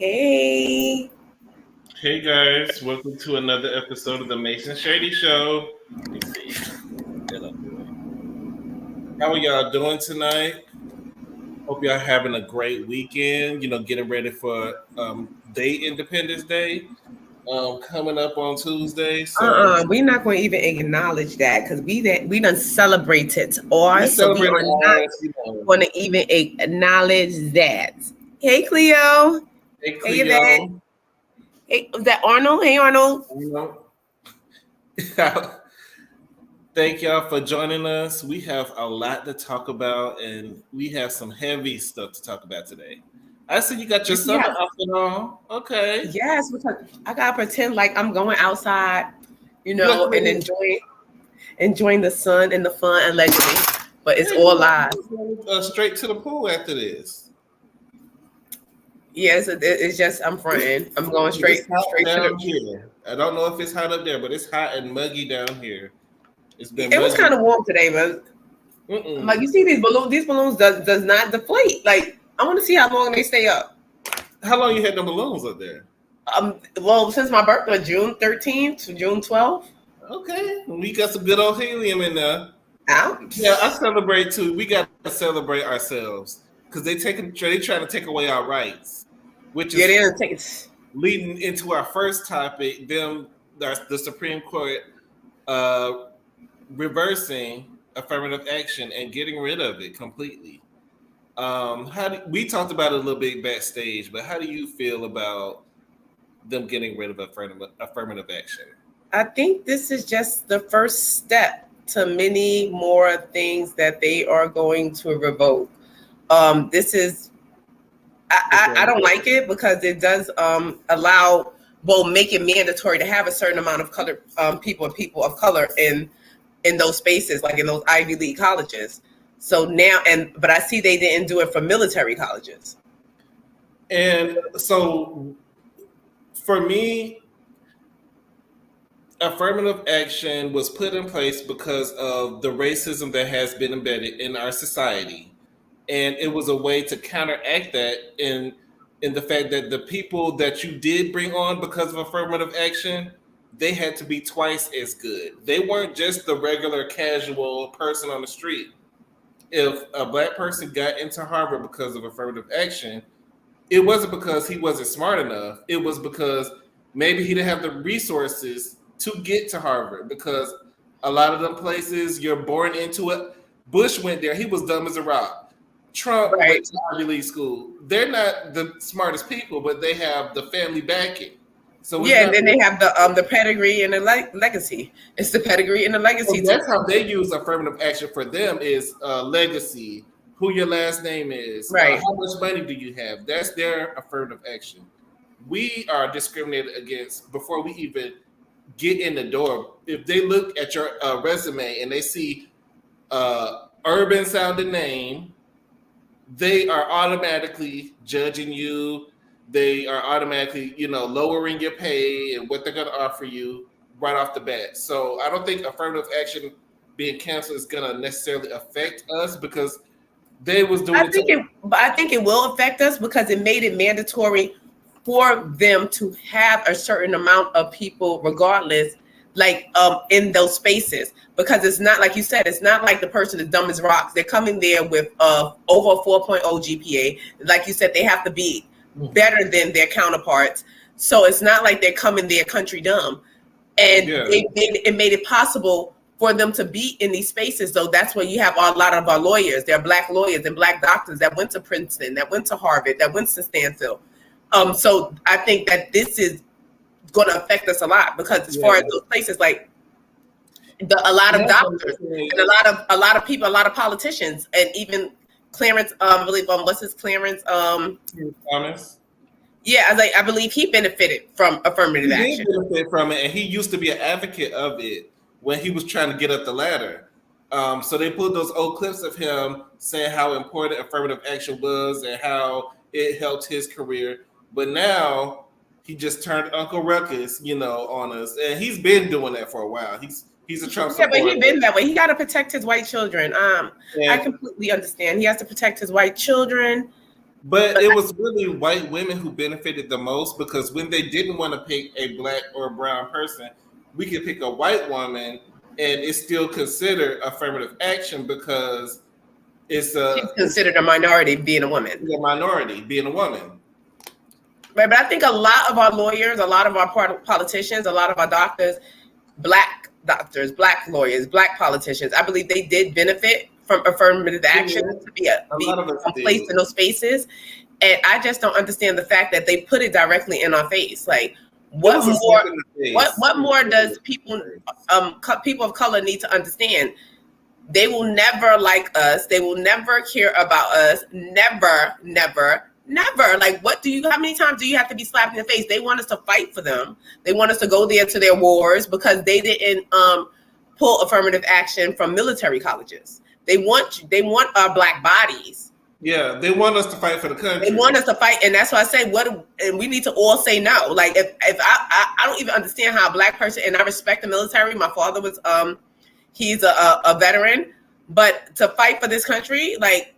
Hey. Hey guys, welcome to another episode of the MASE and SHADY show. Let me see. Get up here. How are y'all doing tonight? Hope y'all having a great weekend. Getting ready for Day Independence Day coming up on Tuesday. So We're not going to even acknowledge that because we done celebrated we ours, so we celebrated are not ours. going to even acknowledge that. Hey, Cleo. Hey Hey, Yvette. Cleo. Hey, was that Arnold? Hey, Arnold. You know, Thank y'all for joining us. We have a lot to talk about, and we have some heavy stuff to talk about today. I see you got your summer Yes, outfit on. Okay. yes. Because I gotta pretend like I'm going outside, You like and enjoying the sun and the fun allegedly, but it's all lies. straight to the pool after this. Yes, it's just I'm fronting. I'm going It's hot straight to down the. here. I don't know if it's hot up there, but it's hot and muggy down here. It's been It was muggy. kind of warm today, but I'm like, you see these balloons? These balloons does not deflate. Like, I want to see how long they stay up. How long you had the balloons up there? Well, since my birthday, June 13th to June 12th. Okay, we got some good old helium in there. Out. Yeah, I celebrate too. We got to celebrate ourselves because they trying to take away our rights, which Yeah, is they take it. leading into our first topic. The Supreme Court reversing affirmative action and getting rid of it completely. We talked about it a little bit backstage, but how do you feel about them getting rid of affirmative action? I think this is just the first step to many more things that they are going to revoke. This is I don't like it because it does make it mandatory to have a certain amount of color people of color in those spaces, like in those Ivy League colleges. So now, but I see they didn't do it for military colleges. And so, for me, affirmative action was put in place because of the racism that has been embedded in our society, and it was a way to counteract that in the fact that the people that you did bring on because of affirmative action, they had to be twice as good. They weren't just the regular casual person on the street. If a black person got into Harvard because of affirmative action, it wasn't because he wasn't smart enough. It was because maybe he didn't have the resources to get to Harvard, because a lot of them places you're born into it. Bush went there. He was dumb as a rock. Trump went to Ivy League school. They're not the smartest people, but they have the family backing. So yeah, and then they have the pedigree and the legacy. It's the pedigree and the legacy. So that's how they use affirmative action for them is legacy, who your last name is, right? How much money do you have? That's their affirmative action. We are discriminated against before we even get in the door. If they look at your resume and they see urban sounding name, they are automatically judging you. They are automatically, lowering your pay and what they're going to offer you right off the bat. So I don't think affirmative action being canceled is going to necessarily affect us because they was doing I think it will affect us because it made it mandatory for them to have a certain amount of people regardless, like in those spaces, because it's not like you said, it's not like the person is dumb as rocks. They're coming there with over 4.0 GPA. Like you said, they have to be better than their counterparts. So it's not like they're coming there country dumb. And it made it possible for them to be in these spaces. So that's where you have a lot of our lawyers. There are black lawyers and black doctors that went to Princeton, that went to Harvard, that went to Stanford. So I think that this is going to affect us a lot because as far as those places, like a lot of doctors and a lot of people, a lot of politicians, and even Clarence, I believe, what's his Clarence? Thomas. Yeah, I believe he benefited from affirmative action. He did benefit from it, and he used to be an advocate of it when he was trying to get up the ladder. So they pulled those old clips of him saying how important affirmative action was and how it helped his career. But now he just turned Uncle Ruckus, on us, and he's been doing that for a while. He's a Trump supporter. Yeah, but he's been that way. He got to protect his white children. I completely understand. He has to protect his white children. But it was really white women who benefited the most because when they didn't want to pick a black or brown person, we could pick a white woman and it's still considered affirmative action because it's She's considered a minority being a woman. a minority being a woman. Right, but I think a lot of our lawyers, a lot of our politicians, a lot of our doctors, black lawyers, black politicians, I believe they did benefit from affirmative action to be placed in those spaces. And I just don't understand the fact that they put it directly in our face. Like, what more does people of color need to understand? They will never like us. They will never care about us. Never. Like, how many times do you have to be slapped in the face? They want us to fight for them. They want us to go there to their wars because they didn't pull affirmative action from military colleges. They want our black bodies. Yeah, they want us to fight for the country. They want us to fight, and that's why I say and we need to all say no. Like, if I don't even understand how a black person, and I respect the military. My father was he's a veteran, but to fight for this country, like.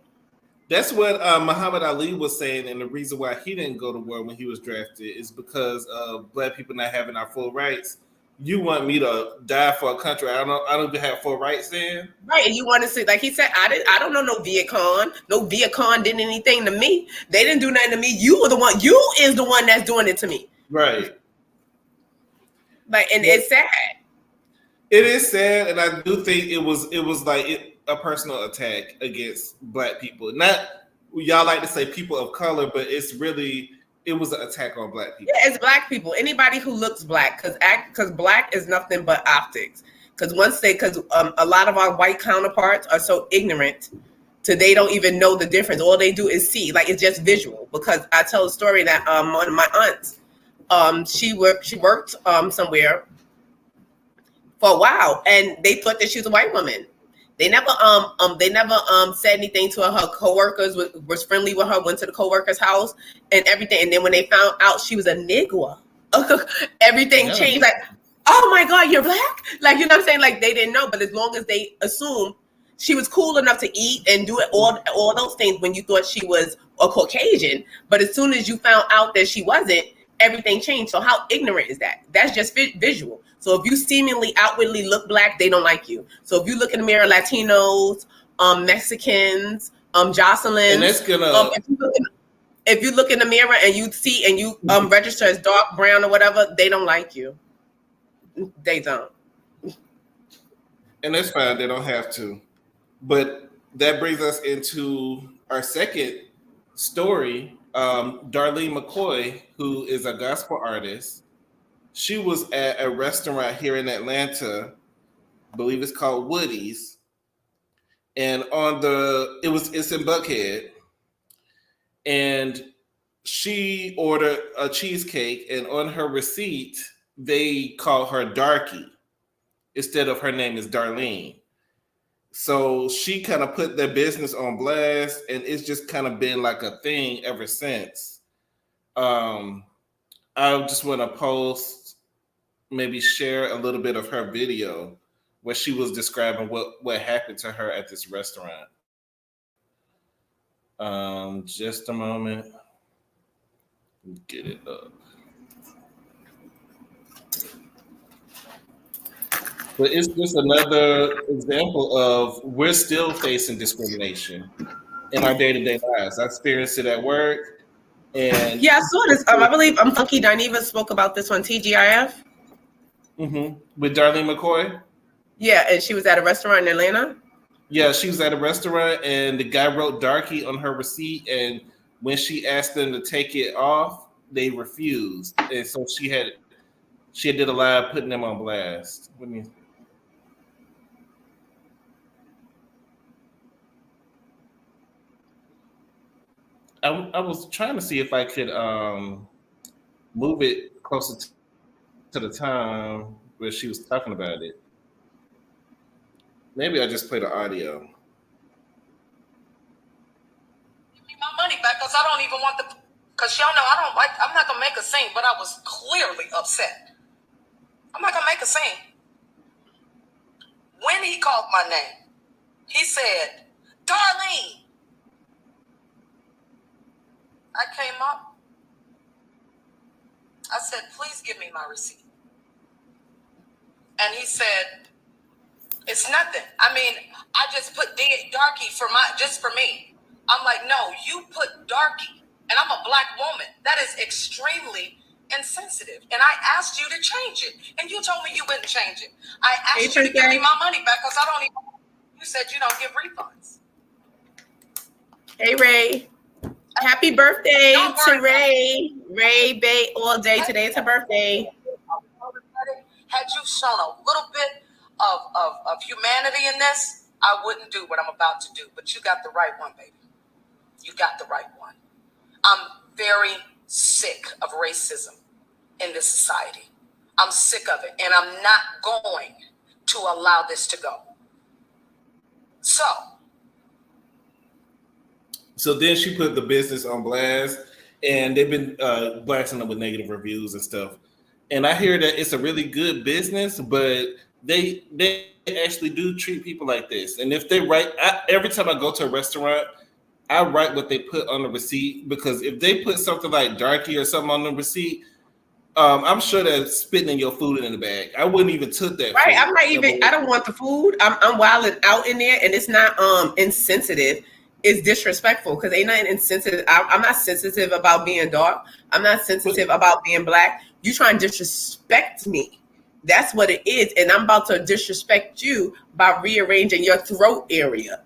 That's what Muhammad Ali was saying, and the reason why he didn't go to war when he was drafted is because of black people not having our full rights. You want me to die for a country I don't even have full rights in? Right, and you want to see, like he said, I don't know no Viet Cong. No Viet Cong did anything to me. They didn't do nothing to me. You is the one that's doing it to me. Right. Like, and it's sad. It is sad, and I do think it was like a personal attack against black people. Not, y'all like to say people of color, but it was an attack on black people. Yeah, it's black people. Anybody who looks black, because black is nothing but optics. Because a lot of our white counterparts are so ignorant to they don't even know the difference. All they do is see, like, it's just visual. Because I tell a story that one of my aunts, she worked somewhere for a while, and they thought that she was a white woman. They never said anything to her. Her coworkers was friendly with her, went to the coworker's house and everything. And then when they found out she was a Negro, everything changed. Like, oh my God, you're black? Like, you know what I'm saying? Like, they didn't know, but as long as they assumed she was cool enough to eat and do it, all those things when you thought she was a Caucasian. But as soon as you found out that she wasn't, everything changed. So how ignorant is that? That's just visual. So if you seemingly outwardly look black, they don't like you. So if you look in the mirror, Latinos, Mexicans, Jocelyn, and that's gonna. If you look in the mirror and you see and you register as dark brown or whatever, they don't like you. They don't. And that's fine. They don't have to. But that brings us into our second story. Darlene McCoy, who is a gospel artist, she was at a restaurant here in Atlanta, I believe it's called Woody's, and it's in Buckhead, and she ordered a cheesecake, and on her receipt they call her Darky instead of her name is Darlene. So she kind of put their business on blast, and it's just kind of been like a thing ever since. I just want to maybe share a little bit of her video where she was describing what happened to her at this restaurant. Just a moment. Get it up. But it's just another example of we're still facing discrimination in our day-to-day lives. I experienced it at work. And yeah, I saw this. I believe Funky Dineva spoke about this on TGIF. Mm-hmm. With Darlene McCoy? Yeah, and she was at a restaurant in Atlanta? Yeah, she was at a restaurant, and the guy wrote Darky on her receipt, and when she asked them to take it off, they refused. And so she did a live putting them on blast. What do you mean? I was trying to see if I could move it closer to the time where she was talking about it. Maybe I just play the audio. Give me my money back because I don't even want because y'all know I'm not going to make a scene, but I was clearly upset. I'm not going to make a scene. When he called my name, he said, Darlene. I came up. I said, please give me my receipt. And he said, it's nothing. I mean, I just put darky just for me. I'm like, no, you put darky, and I'm a black woman. That is extremely insensitive. And I asked you to change it, and you told me you wouldn't change it. I asked you to give me my money back because I don't even. You said you don't give refunds. Hey, Ray. Happy birthday to Ray. Ray Bay all day. Today is her birthday. Had you shown a little bit of humanity in this, I wouldn't do what I'm about to do. But you got the right one, baby. You got the right one. I'm very sick of racism in this society. I'm sick of it. And I'm not going to allow this to go. So then she put the business on blast, and they've been blasting them with negative reviews and stuff. And I hear that it's a really good business, but they actually do treat people like this. And if they write, every time I go to a restaurant, I write what they put on the receipt, because if they put something like darky or something on the receipt, I'm sure they're spitting in your food in the bag. I wouldn't even took that. Right. I'm not even, I don't want the food. I'm wilding out in there, and it's not insensitive. It's disrespectful, because ain't nothing insensitive. I'm not sensitive about being dark. I'm not sensitive about being black. You trying to disrespect me. That's what it is. And I'm about to disrespect you by rearranging your throat area.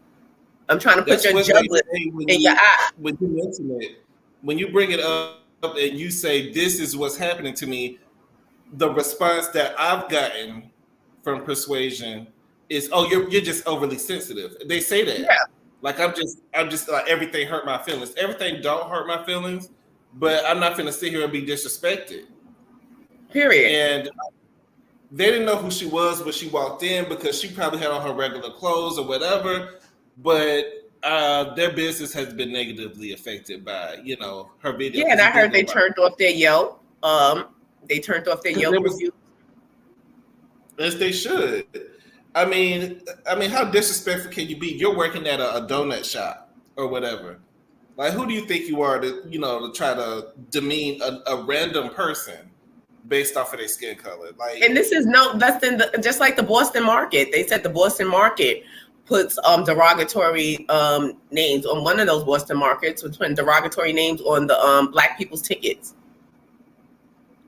I'm trying to put your jugular in your eye. When you mention it, when you bring it up and you say, this is what's happening to me, the response that I've gotten from Persuasion is, oh, you're just overly sensitive. They say that. Yeah. Like, I'm just like, everything hurt my feelings. Everything don't hurt my feelings, but I'm not going to sit here and be disrespected. Period. And they didn't know who she was when she walked in, because she probably had on her regular clothes or whatever. But their business has been negatively affected by, her video. Yeah, and I heard they turned off their Yelp. They turned off their Yelp review. As they should. I mean, how disrespectful can you be? You're working at a donut shop or whatever. Like, who do you think you are to try to demean a random person based off of their skin color? Like, and this is no less than just like the Boston market. They said the Boston market puts derogatory names on one of those Boston markets, was putting derogatory names on the black people's tickets.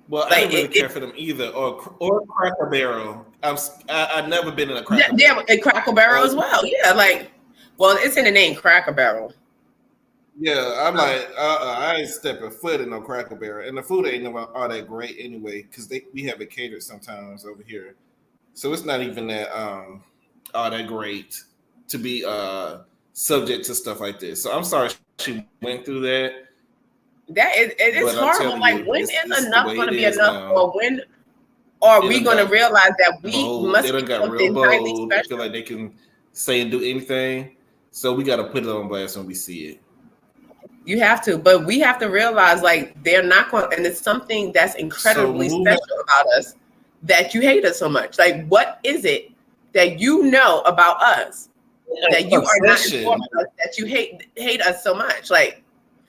Well, I don't really care for them either, or Cracker Barrel. I've never been in a Cracker Barrel. Yeah, and Cracker Barrel as well. Yeah, it's in the name Cracker Barrel. Yeah, I'm like, I ain't stepping foot in no Cracker Barrel, and the food ain't all that great anyway, because we have it catered sometimes over here, so it's not even that all that great to be subject to stuff like this. So I'm sorry she went through that. It is horrible. Like, when is enough going to be enough, or when are we going to realize that we must be something highly special? They feel like they can say and do anything, so we got to put it on blast when we see it. You have to, but we have to realize, like, they're not going, and it's something that's incredibly special about us that you hate us so much. Like, what is it that you know about us that you are not informed of, that you hate us so much? Like,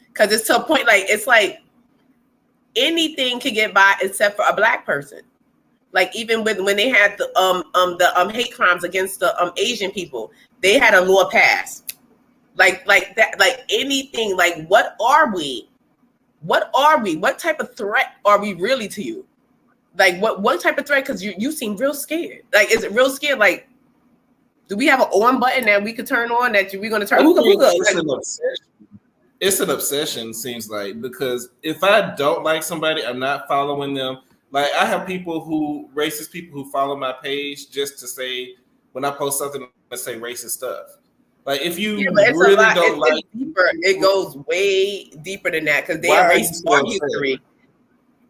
because it's to a point, like, it's like anything can get by except for a black person. Like, even when they had the hate crimes against the Asian people, they had a law passed. Like that, like anything. Like, what are we? What are we? What type of threat are we really to you? Like, what type of threat? Because you seem real scared. Like, is it real scared? Like, do we have an on button that we could turn on that we're going to turn? It's an obsession, seems like, because if I don't like somebody, I'm not following them. Like, I have racist people who follow my page just to say, when I post something, I say racist stuff. Like, if you really don't like, it goes way deeper than that, because they erase our history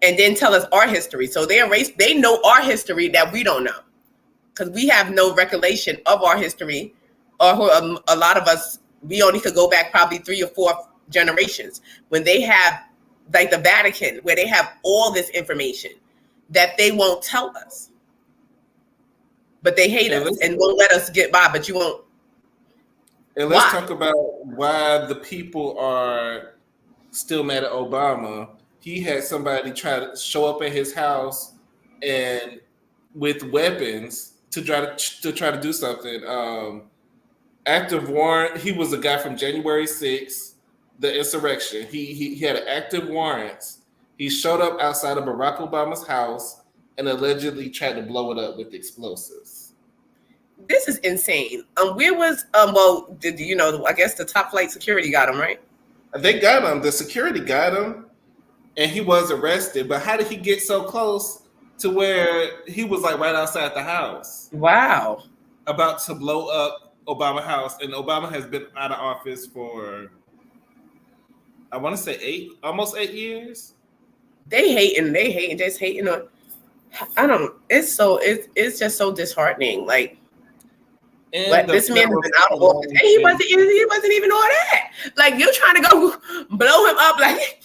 and then tell us our history. So they know our history that we don't know, because we have no recollection of our history, or a lot of us, we only could go back probably 3 or 4 generations, when they have, like, the Vatican, where they have all this information that they won't tell us, but they hate us and won't let us get by. But you won't. And let's talk about why the people are still mad at Obama. He had somebody try to show up at his house and with weapons to try to do something. Active warrant. He was a guy from January 6th, the insurrection. He had an active warrant. He showed up outside of Barack Obama's house and allegedly tried to blow it up with explosives. This is insane. Where was well, did you know? I guess the top flight security got him, right? They got him. The security got him, and he was arrested. But how did he get so close to where he was like right outside the house? Wow. About to blow up Obama house, and Obama has been out of office for, I want to say almost 8 years. They hating, just hating on. I don't. It's just so disheartening. Like, but this man has been out of office, and he wasn't even all that. Like, you're trying to go blow him up. Like,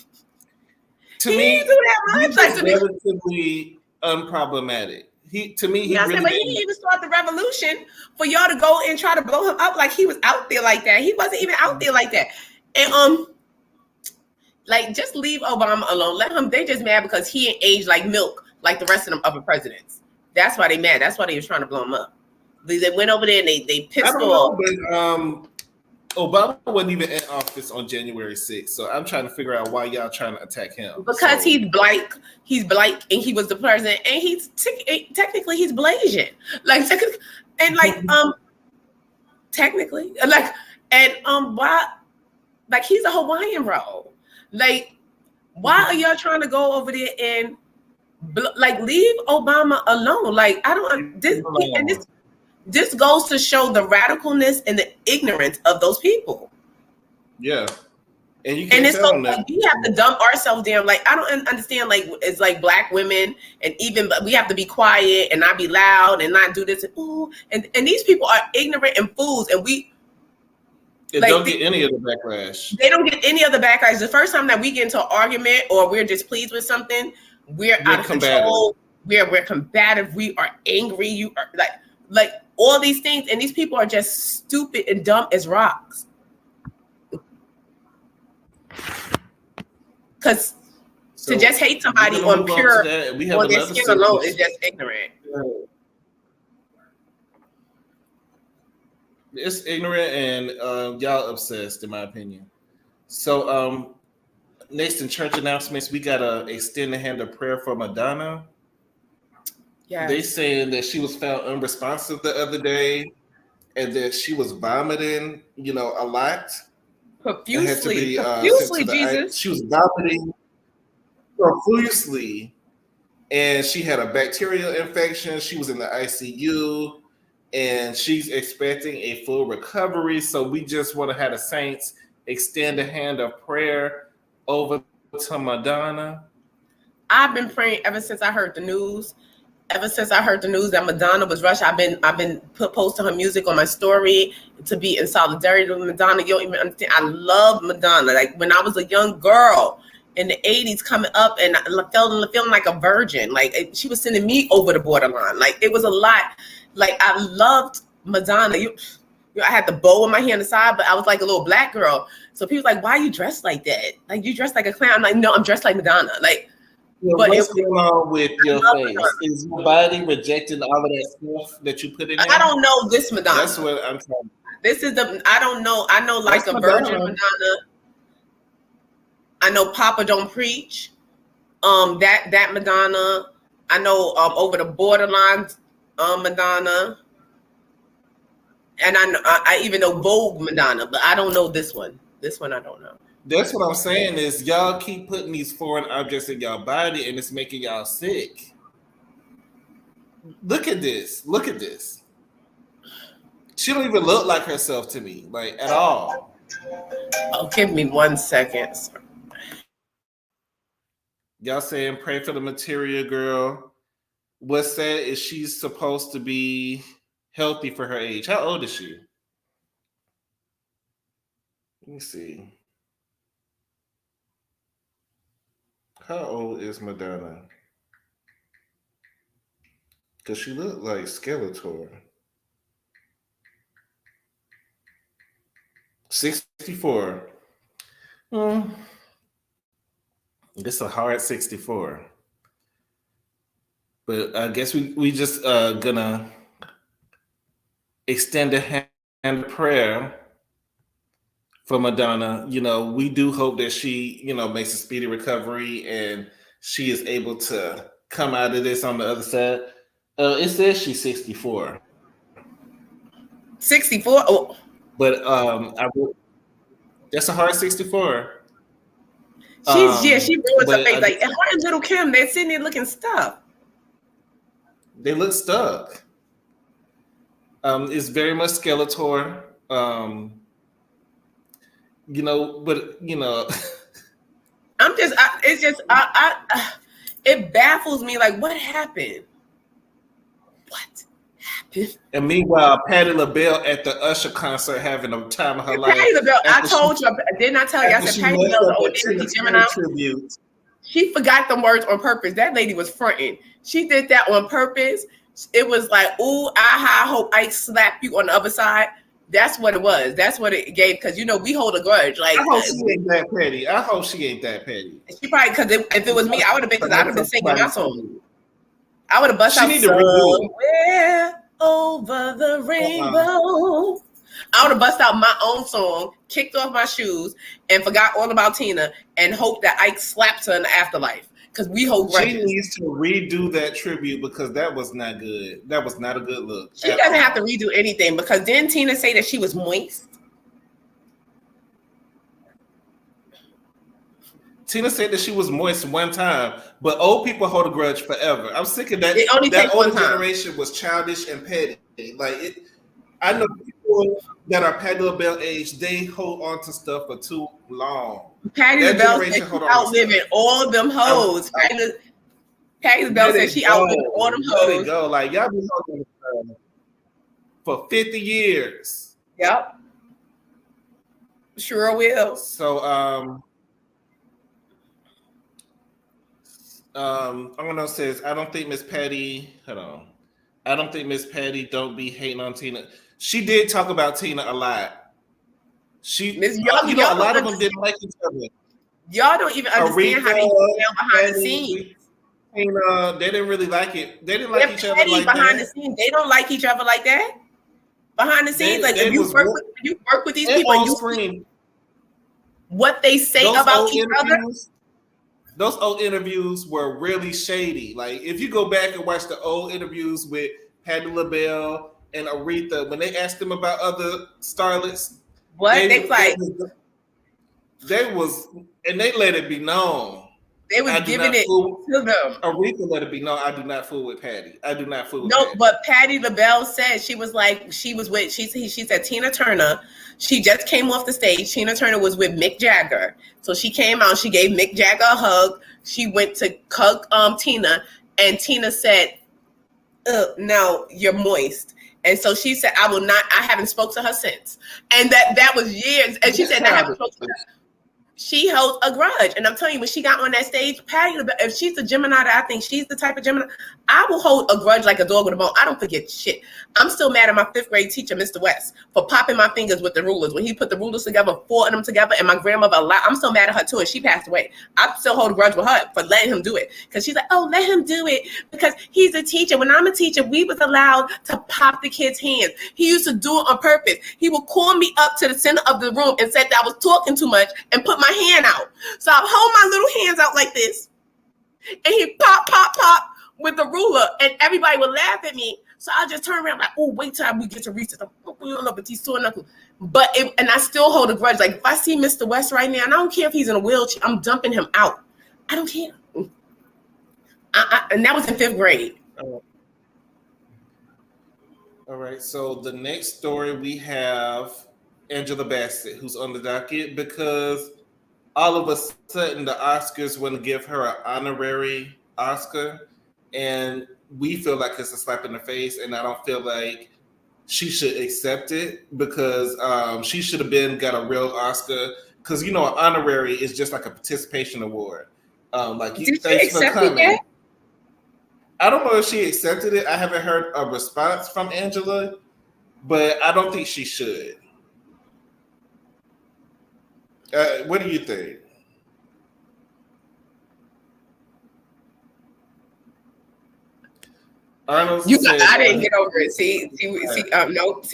to me, do that much. Like, relatively unproblematic. He really but he didn't even start the revolution for y'all to go and try to blow him up like he was out there like that. He wasn't even out there like that. And like, just leave Obama alone. Let him. They just mad because he ain't aged like milk like the rest of them other presidents. That's why they mad. That's why they was trying to blow him up. They went over there and they pissed off. Obama wasn't even in office on January 6th, so I'm trying to figure out why y'all trying to attack him. Because he's black, and he was the president, and he's technically he's Blasian, like, and like technically, like, and why, like, he's a Hawaiian, bro. Like, why are y'all trying to go over there and like leave Obama alone? Like, I don't this goes to show the radicalness and the ignorance of those people. Yeah. And you can't tell them that. We have to dump ourselves down. Like, I don't understand. Like, it's like black women, and even we have to be quiet and not be loud and not do this. And these people are ignorant and fools, and they don't get any of the backlash. They don't get any of the backlash. The first time that we get into an argument or we're displeased with something, we're out of control. We're combative. We are angry. You are like all these things, and these people are just stupid and dumb as rocks. Because to just hate somebody on pure on their skin alone is just ignorant. It's ignorant and y'all obsessed, in my opinion. So next in church announcements, we got to extend the hand of prayer for Madonna. Yeah. They saying that she was found unresponsive the other day and that she was vomiting, a lot. Profusely, Jesus. She was vomiting profusely, and she had a bacterial infection. She was in the ICU, and she's expecting a full recovery. So we just want to have the saints extend a hand of prayer over to Madonna. I've been praying ever since I heard the news. Ever since I heard the news that Madonna was rushed, I've been posting her music on my story to be in solidarity with Madonna. You don't even understand. I love Madonna. Like, when I was a young girl in the 80s coming up, and I feeling like a virgin. Like, she was sending me over the borderline. Like, it was a lot. Like, I loved Madonna. I had the bow in my hand on the side, but I was like a little black girl. So people were like, why are you dressed like that? Like, you dressed like a clown. I'm like, no, I'm dressed like Madonna. Like, but what's going on with your face? Is your body rejecting all of that stuff that you put in there? I don't know this Madonna. That's what I'm trying. This is I don't know. I know like a virgin Madonna. I know Papa Don't Preach. That Madonna. I know Over the Borderline Madonna. And I even know Vogue Madonna, but I don't know this one. This one I don't know. That's what I'm saying is y'all keep putting these foreign objects in y'all body and it's making y'all sick. Look at this. Look at this. She don't even look like herself to me, like at all. Oh, give me 1 second. Y'all saying pray for the material girl. What's sad is she's supposed to be healthy for her age. How old is she? Let me see. How old is Madonna? Because she looked like Skeletor. 64. It's a hard 64. But I guess we just gonna extend a hand of prayer for Madonna. You know, we do hope that she, you know, makes a speedy recovery and she is able to come out of this on the other side. It says she's 64. 64. Oh, But that's a hard 64. she ruins her But face. Like her and Little Kim, they're sitting there looking stuck. they look stuck. It's very much Skeletor. You know, but you know, It baffles me. Like, what happened? What happened? and meanwhile, Patti LaBelle at the Usher concert having a time of her life. Patti LaBelle, I told you, didn't I tell you? I said Patti LaBelle's old Gemini. Tribute. She forgot the words on purpose. That lady was fronting. She did that on purpose. It was like, ooh, I hope I slap you on the other side. That's what it was. That's what it gave. Because, you know, we hold a grudge. Like, I hope she ain't that petty. I hope she ain't that petty. She probably, because if it was me, I would have been, because I would have been singing my song. I would have bust out somewhere over the rainbow. I would have bust out my own song, kicked off my shoes, and forgot all about Tina, and hoped that Ike slaps her in the afterlife. Because we hold grudges. She needs to redo that tribute because that was not good. That was not a good look. She doesn't have to redo anything because didn't Tina say that she was moist? Tina said that she was moist one time, but old people hold a grudge forever. I'm sick of that. It only that takes older one time. generation was childish and petty. Like I know people that are Patti LaBelle age, they hold on to stuff for too long. Patti LaBelle said she outliving all them hoes. Patti LaBelle said she outliving all them hoes. There you go. Like y'all been holding for 50 years. Yep. Sure will. So Arno says, I don't think Miss Patty, hold on. I don't think Miss Patty don't be hating on Tina. She did talk about Tina a lot. She, a lot of them didn't like each other. Y'all don't even understand how they get behind the scenes. Tina, they didn't really like it. They didn't like each other like behind that. The scenes, they don't like each other like that. Behind the scenes, like if you work with these people, and you scream what they say about each other. Those old interviews were really shady. Like if you go back and watch the old interviews with Patti LaBelle and Aretha, when they asked them about other starlets, they let it be known. They was giving it to them. Aretha let it be known. I do not fool with Patti. I do not fool with Patty. Patti. But Patti LaBelle said she said Tina Turner. She just came off the stage. Tina Turner was with Mick Jagger. So she came out, she gave Mick Jagger a hug. She went to hug Tina, and Tina said, no, you're moist. And so she said, I haven't spoke to her since. And that was years. And she said, I haven't spoken to her. She holds a grudge. And I'm telling you, when she got on that stage, Patti, if she's the Gemini that I think she's the type of Gemini, I will hold a grudge like a dog with a bone. I don't forget shit. I'm still mad at my 5th grade teacher, Mr. West, for popping my fingers with the rulers. When he put the rulers together, 4 of them together, and my grandmother allowed, I'm still mad at her too, and she passed away. I still hold a grudge with her for letting him do it. Because she's like, oh, let him do it. Because he's a teacher. When I'm a teacher, we was allowed to pop the kids' hands. He used to do it on purpose. He would call me up to the center of the room and said that I was talking too much and put my hand out. So I hold my little hands out like this. And he pop with the ruler, and everybody would laugh at me. So I just turn around like, oh, wait till we get to recess. But he's sore knuckles. And I still hold a grudge. Like if I see Mr. West right now, and I don't care if he's in a wheelchair, I'm dumping him out. I don't care. And that was in 5th grade. All right. So the next story we have Angela Bassett, who's on the docket because all of a sudden the Oscars want to give her an honorary Oscar, and we feel like it's a slap in the face, and I don't feel like she should accept it because she should have got a real Oscar, because an honorary is just like a participation award. Thanks for coming. I don't know if she accepted it. I haven't heard a response from Angela, but I don't think she should. What do you think? Arnold You, said, I didn't get over it. See,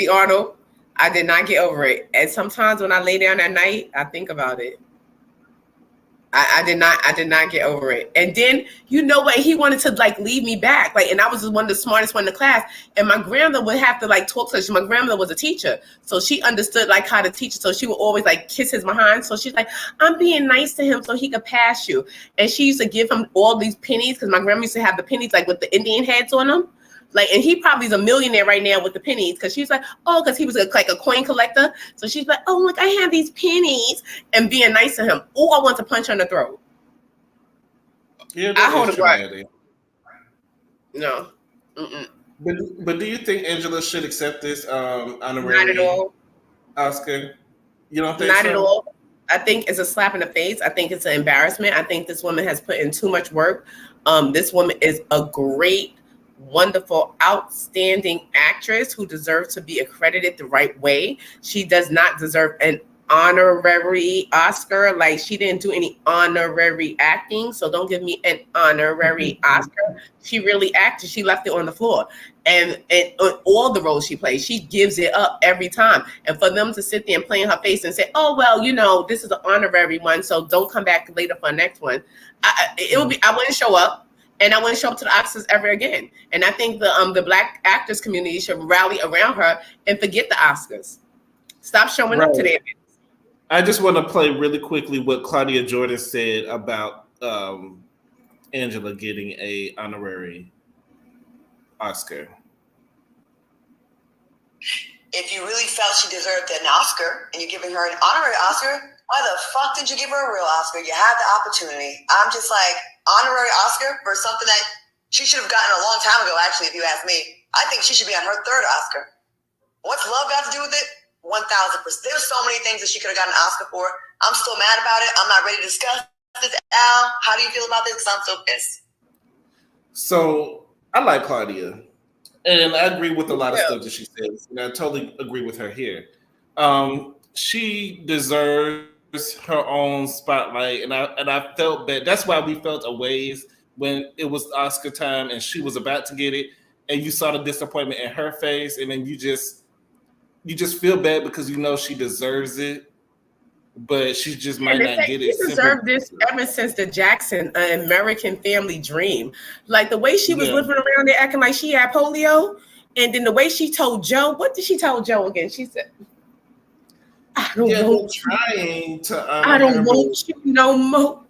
Arnold, I did not get over it. And sometimes when I lay down at night, I think about it. I did not get over it. And then you know what? He wanted to like leave me back. Like, and I was one of the smartest one in the class. And my grandmother would have to like talk to her. My grandmother was a teacher. So she understood like how to teach. So she would always like kiss his behind. So she's like, I'm being nice to him so he could pass you. And she used to give him all these pennies because my grandma used to have the pennies like with the Indian heads on them. Like, and he probably is a millionaire right now with the pennies because she's like, oh, because he was like a coin collector. So she's like, oh, look, I have these pennies and being nice to him. Oh, I want to punch her in the throat. Yeah, I hold a grudge. No. But do you think Angela should accept this honorary Not at all. Oscar? You don't think Not so? at all. I think it's a slap in the face. I think it's an embarrassment. I think this woman has put in too much work. This woman is a great, wonderful, outstanding actress who deserves to be accredited the right way. She does not deserve an honorary Oscar. Like, she didn't do any honorary acting, so don't give me an honorary Oscar. She really acted. She left it on the floor. And all the roles she plays, she gives it up every time. And for them to sit there and play in her face and say, oh, well, you know, this is an honorary one, so don't come back later for the next one. I wouldn't show up. And I wouldn't show up to the Oscars ever again. And I think the Black actors community should rally around her and forget the Oscars. Stop showing up to them. I just want to play really quickly what Claudia Jordan said about Angela getting a honorary Oscar. If you really felt she deserved an Oscar and you're giving her an honorary Oscar, why the fuck didn't you give her a real Oscar? You had the opportunity. I'm just like, honorary Oscar for something that she should have gotten a long time ago, actually, if you ask me. I think she should be on her third Oscar. What's love got to do with it? 1,000%. There's so many things that she could have gotten an Oscar for. I'm still mad about it. I'm not ready to discuss this. Al, how do you feel about this? Because I'm so pissed. So I like Claudia. And I agree with a lot of stuff that she says. And I totally agree with her here. She deserves her own spotlight. And I felt bad. That's why we felt a ways when it was Oscar time and she was about to get it. And you saw the disappointment in her face. And then you just feel bad because you know she deserves it. But she just might not get it. She deserved this ever since the Jackson American Family Dream. Like the way she was living around there acting like she had polio. And then the way she told Joe, what did she tell Joe again? She said, I don't want you no more.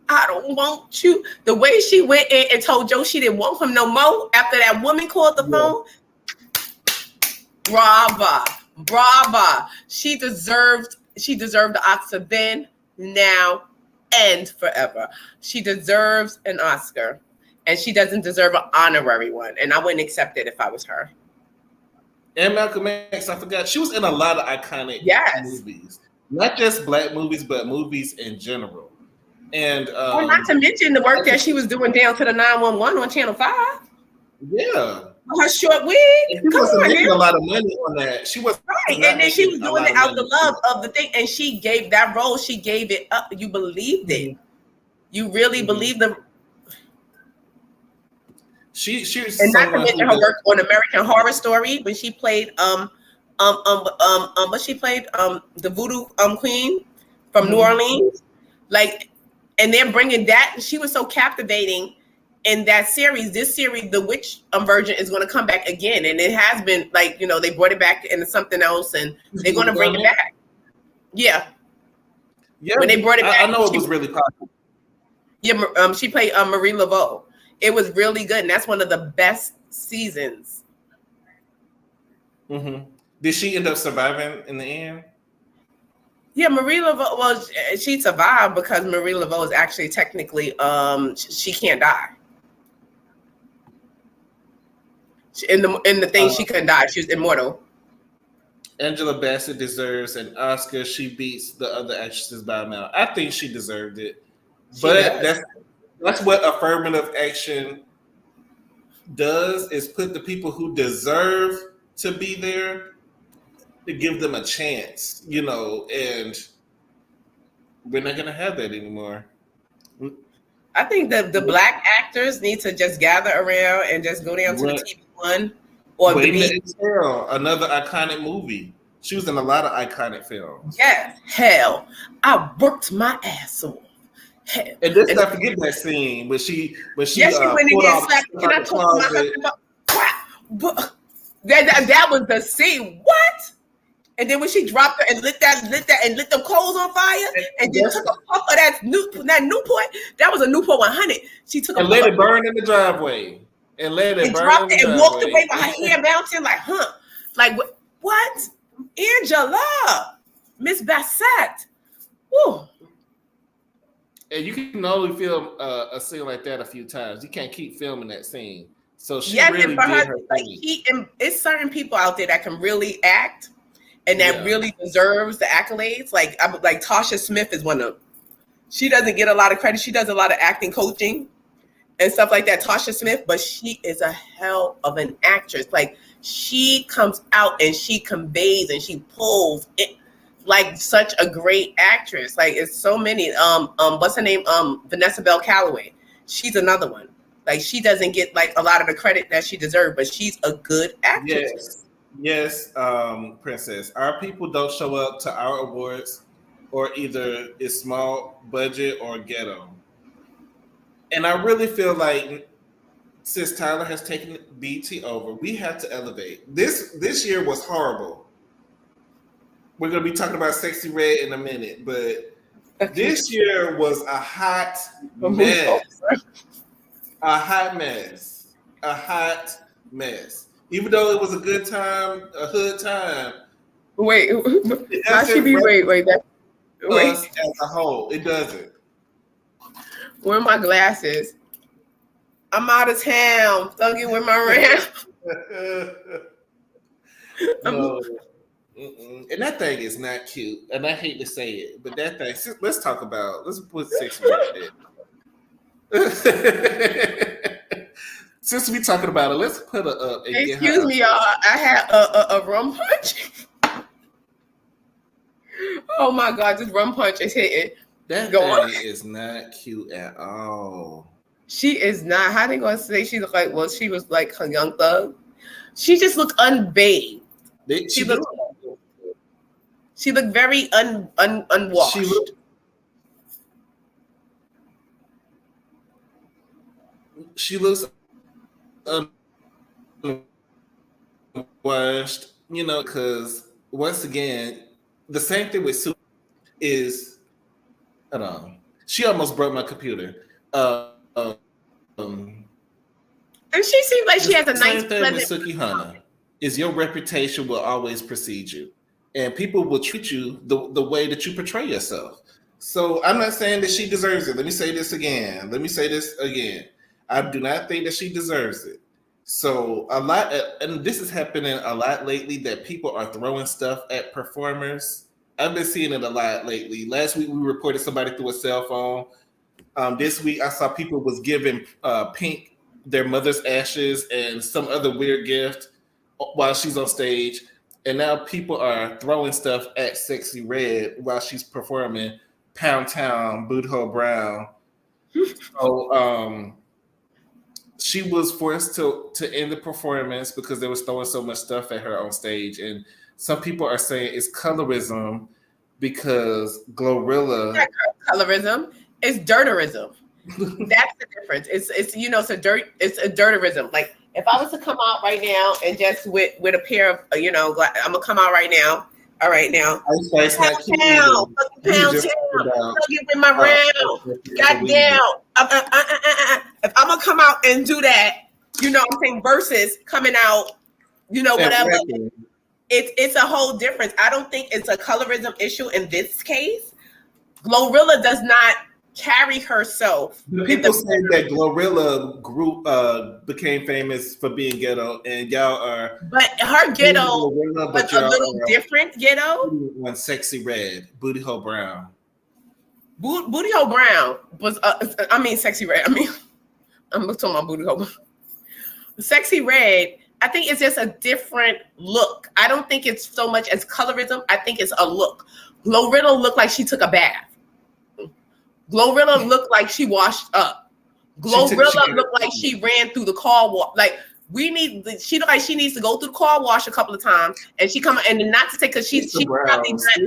I don't want you. The way she went in and told Joe she didn't want him no more after that woman called the phone. Brava. She deserved the Oscar then, now, and forever. She deserves an Oscar, and she doesn't deserve an honorary one. And I wouldn't accept it if I was her. And Malcolm X, I forgot. She was in a lot of iconic movies. Not just Black movies, but movies in general. And not to mention the work that she was doing down to the 911 on Channel 5. Yeah. Her short wig. She wasn't making a lot of money on that. She was right, and then she was doing it out the love of the thing, and she gave that role. She gave it up. You believed it. You really believed the. She's and not to mention her work on American Horror Story when she played what she played the Voodoo Queen from New Orleans, like, and they're bringing that. She was so captivating. In that series, this series, the witch version is going to come back again, and it has been like, you know, they brought it back into something else, and they're going to bring it back. Yeah. When they brought it back, I know it was really popular. Yeah, she played Marie Laveau. It was really good, and that's one of the best seasons. Mm-hmm. Did she end up surviving in the end? Yeah, Marie Laveau. Well, she survived because Marie Laveau is actually technically she can't die. In the thing, she couldn't die. She was immortal. Angela Bassett deserves an Oscar. She beats the other actresses by a mile. I think she deserved it. But that's what affirmative action does, is put the people who deserve to be there, to give them a chance, you know, and we're not going to have that anymore. I think the black actors need to just gather around and just go down to the TV one or the Waiting B. to Exhale, another iconic movie. She was in a lot of iconic films. Yes, hell, I worked my ass off. Hell. And let's not forget that scene when she went and did slap. Can I talk to my husband about crap? That was the scene. What? And then when she dropped her and lit them coals on fire, and then took a puff of that Newport, that was a Newport 100. She took and let it burn in the driveway, and let it burn dropped in the it and driveway. walked away with her hair mounting like, like what? Angela, Miss Bassett, woo. And you can only film a scene like that a few times. You can't keep filming that scene. So she yes, really and for did her, her thing. It's certain people out there that can really act. And that really deserves the accolades. Like Tasha Smith is one of them. She doesn't get a lot of credit. She does a lot of acting coaching and stuff like that, Tasha Smith, but she is a hell of an actress. Like she comes out and she conveys and she pulls it like such a great actress. Like it's so many. What's her name? Vanessa Bell Calloway. She's another one. Like she doesn't get like a lot of the credit that she deserves, but she's a good actress. Yes, Princess. Our people don't show up to our awards, or either it's small budget or ghetto. And I really feel like since Tyler has taken BT over, we have to elevate. This year was horrible. We're gonna be talking about Sexy Red in a minute, but this year was a hot mess. A hot mess. A hot mess. Even though it was a good time, a hood time. Wait. As a whole, it doesn't. Where are my glasses? I'm out of town. Thugging with my ram. No. And that thing is not cute. And I hate to say it, but that thing, let's put 6 right there. Since we talking about it, let's put her up. And excuse me, y'all. I had a rum punch. Oh my God, this rum punch is hitting. That thing is not cute at all. She is not. How they gonna say she looked like? Well, she was like her young thug. She just looked unbathed. She looked very unwashed. She looks unwashed, because once again, the same thing with Sue is, hold on, she almost broke my computer. And she seems like she has a nice thing with Suki Hana is your reputation will always precede you, and people will treat you the way that you portray yourself. So I'm not saying that she deserves it. Let me say this again. I do not think that she deserves it. So a lot, and this is happening a lot lately, that people are throwing stuff at performers. I've been seeing it a lot lately. Last week we reported somebody threw a cell phone. This week I saw people was giving Pink their mother's ashes and some other weird gift while she's on stage. And now people are throwing stuff at Sexy Red while she's performing Pound Town, Booty Hole Brown. So she was forced to end the performance because they was throwing so much stuff at her on stage. And some people are saying it's colorism because Glorilla. It's not colorism, it's dirterism. That's the difference. It's a dirterism. Like if I was to come out right now and just with a pair of I'm gonna come out right now. All right now. Pound town, with my round. Goddamn. If I'm gonna come out and do that, I'm saying, versus coming out, whatever. It's a whole difference. I don't think it's a colorism issue in this case. Glorilla does not carry herself. People say that Glorilla became famous for being ghetto, and y'all are. But her ghetto was a little different ghetto. One Sexy Red, Booty Hole Brown. Booty Hole Brown was. Sexy Red. I'm talking about Booty Hole. Sexy Red. I think it's just a different look. I don't think it's so much as colorism. I think it's a look. Glorilla looked like she took a bath. Glorilla looked like she washed up. Glorilla looked like she ran through the car wash. Like she looked like she needs to go through the car wash a couple of times, and she come and not to say because she's probably not.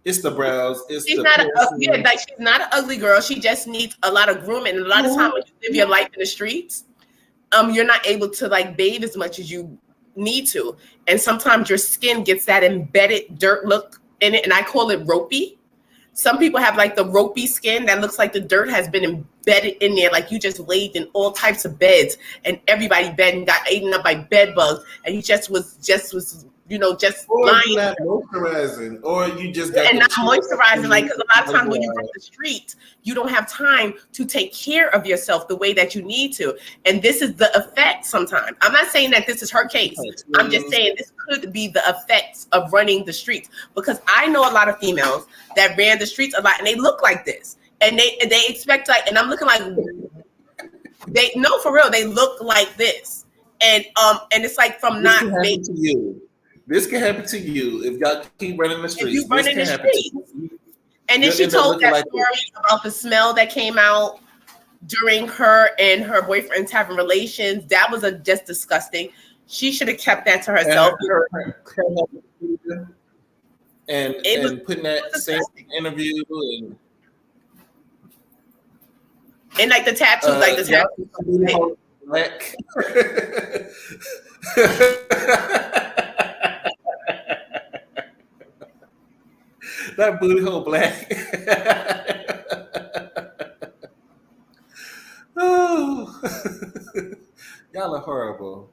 It's the brows. She's not she's not an ugly girl. She just needs a lot of grooming. And a lot of times when you live your life in the streets, you're not able to like bathe as much as you need to, and sometimes your skin gets that embedded dirt look in it, and I call it ropey. Some people have like the ropey skin that looks like the dirt has been embedded in there, like you just laid in all types of beds, and everybody bed and got eaten up by bed bugs, and you just was lying. Not moisturizing, or you just got not moisturizing, like because a lot of times when you run the street, you don't have time to take care of yourself the way that you need to, and this is the effect. Sometimes I'm not saying that this is her case. I'm just saying this could be the effects of running the streets, because I know a lot of females that ran the streets a lot, and they look like this, and they expect like, and I'm looking like for real, they look like this, and it's like from this not can happen to you. This can happen to you if y'all keep running the streets. If you run in the streets. And then she told that story about the smell that came out during her and her boyfriend's having relations. That was just disgusting. She should have kept that to herself. And putting that same interview and like the tattoos, like the tattoos. Black. That booty hole black. Oh, y'all are horrible.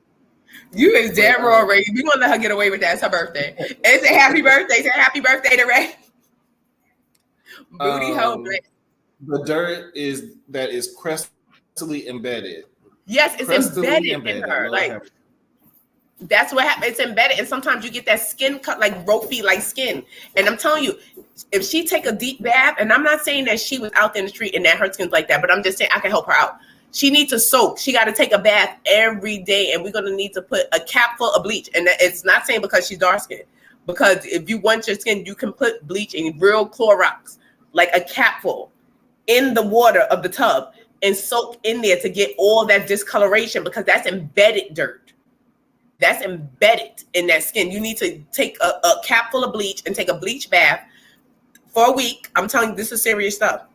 You is dead wrong, Ray. We gonna let her get away with that. It's her birthday. It's a happy birthday. Say happy birthday to Ray. Booty hole black. The dirt is crustally embedded. Yes, it's embedded in her. Like that's what happens. It's embedded, and sometimes you get that skin cut like ropey, like skin. And I'm telling you, if she take a deep bath, and I'm not saying that she was out there in the street and that her skin's like that, but I'm just saying I can help her out. She needs to soak. She got to take a bath every day, and we're gonna need to put a cap full of bleach. And it's not saying because she's dark skinned, because if you want your skin, you can put bleach in real Clorox, like a cap full, in the water of the tub and soak in there to get all that discoloration, because that's embedded dirt. That's embedded in that skin. You need to take a cap full of bleach and take a bleach bath for a week. I'm telling you, this is serious stuff.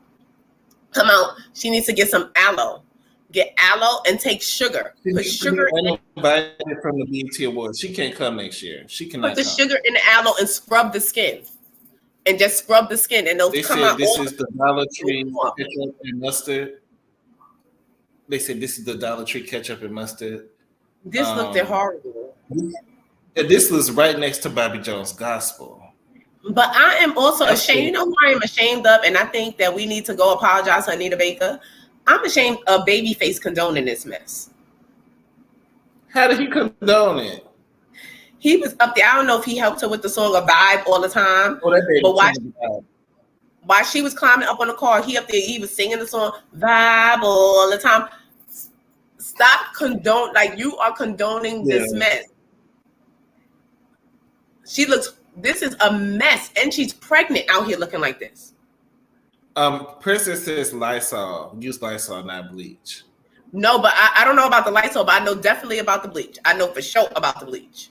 Come out. She needs to get some aloe. Get aloe and take sugar. Put sugar in it from the BET Awards. She can't come next year. She cannot. Put the sugar in the aloe and scrub the skin. And just scrub the skin, and they'll come out. This is the Dollar Tree ketchup and mustard. They said this is the Dollar Tree ketchup and mustard. This looked horrible. This was right next to Bobby Jones' Gospel. But I am also ashamed. You know who I am ashamed of? And I think that we need to go apologize to Anita Baker. I'm ashamed of Babyface condoning this mess. How did he condone it? He was up there. I don't know if he helped her with the song "A Vibe" all the time. But while she was climbing up on the car, he up there, he was singing the song "Vibe" all the time. Stop condone, like you are condoning this mess. This is a mess, and she's pregnant out here looking like this. Princess says Lysol. Use Lysol, not bleach. No, but I don't know about the Lysol, but I know definitely about the bleach. I know for sure about the bleach.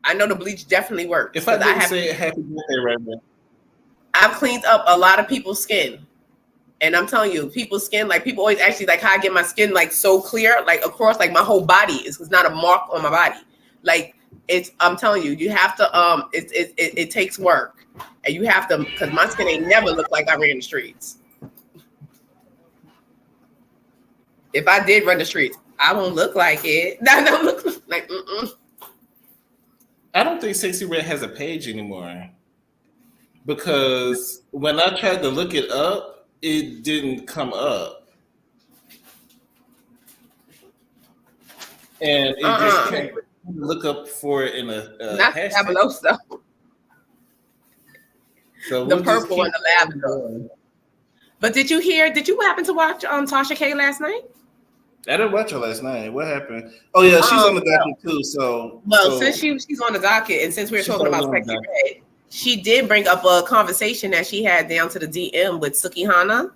I know the bleach definitely works. If I didn't say happy birthday right now. I've cleaned up a lot of people's skin. And I'm telling you, people's skin, like people always ask you like how I get my skin like so clear, like across like my whole body. It's not a mark on my body. Like I'm telling you, you have to it takes work. And you have to, because my skin ain't never looked like I ran the streets. If I did run the streets, I won't look like it. I don't look like I don't think Sexy Red has a page anymore. Because when I tried to look it up, it didn't come up. And it just can't look up for it in a not hashtag. Tableau stuff. So the purple and the lavender. But did you happen to watch Tasha K last night? I didn't watch her last night. What happened? Oh yeah, she's on the docket too. Since she's on the docket, and since we're talking about Sexy Red, she did bring up a conversation that she had down to the DM with Suki Hana,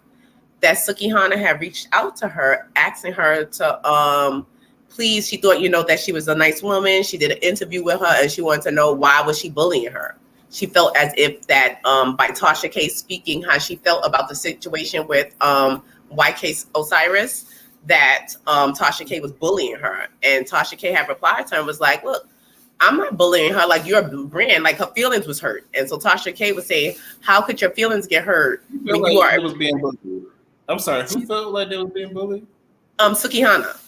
that Sukihana had reached out to her, asking her to please. She thought, that she was a nice woman. She did an interview with her, and she wanted to know why was she bullying her. She felt as if that by Tasha K speaking how she felt about the situation with YK Osiris, that Tasha K was bullying her. And Tasha K had replied to her and was like, look, I'm not bullying her. Like, you're a brand. Like, her feelings was hurt. And so Tasha K was saying, how could your feelings get hurt when you are... was being bullied? I'm sorry, who felt like they was being bullied? Sukihana.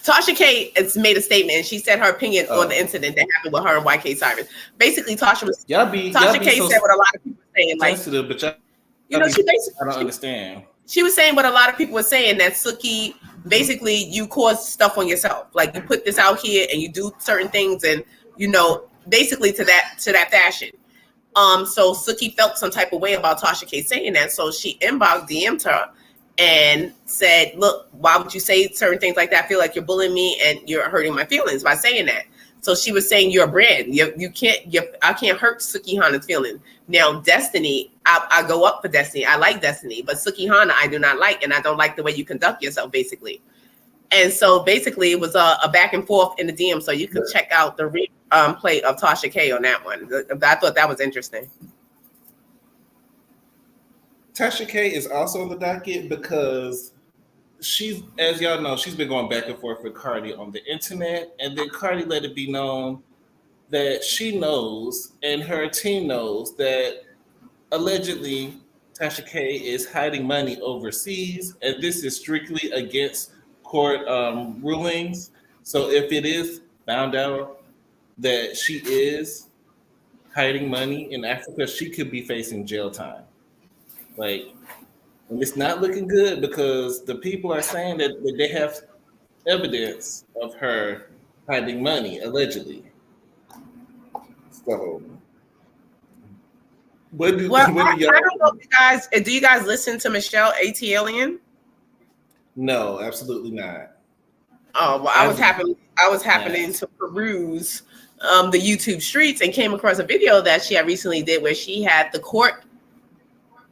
Tasha K has made a statement, and she said her opinion on the incident that happened with her and YK Cyrus. Basically, Tasha K said what a lot of people were saying. Like, sensitive, but she basically... I don't understand. She was saying what a lot of people were saying, that Suki, basically, you cause stuff on yourself. Like, you put this out here, and you do certain things, and, basically to that fashion. So Suki felt some type of way about Tasha K saying that. So she DM'd her and said, look, why would you say certain things like that? I feel like you're bullying me and you're hurting my feelings by saying that. So she was saying you're a brand. I can't hurt Sukihana's feelings. Now, Destiny, I go up for Destiny. I like Destiny, but Sukihana I do not like, and I don't like the way you conduct yourself, basically. And so basically it was a back and forth in the DM. So you can check out the replay of Tasha K on that one. I thought that was interesting. Tasha K is also on the docket because she's, as y'all know, she's been going back and forth with Cardi on the internet. And then Cardi let it be known that she knows and her team knows that allegedly Tasha K is hiding money overseas. And this is strictly against court rulings. So if it is found out that she is hiding money in Africa, she could be facing jail time. Like, and it's not looking good because the people are saying that they have evidence of her hiding money, allegedly. So, I don't know if you guys, do you guys listen to Michelle A.T. Alien? No, absolutely not. Oh, well, I was happening to peruse the YouTube streets and came across a video that she had recently did where she had the court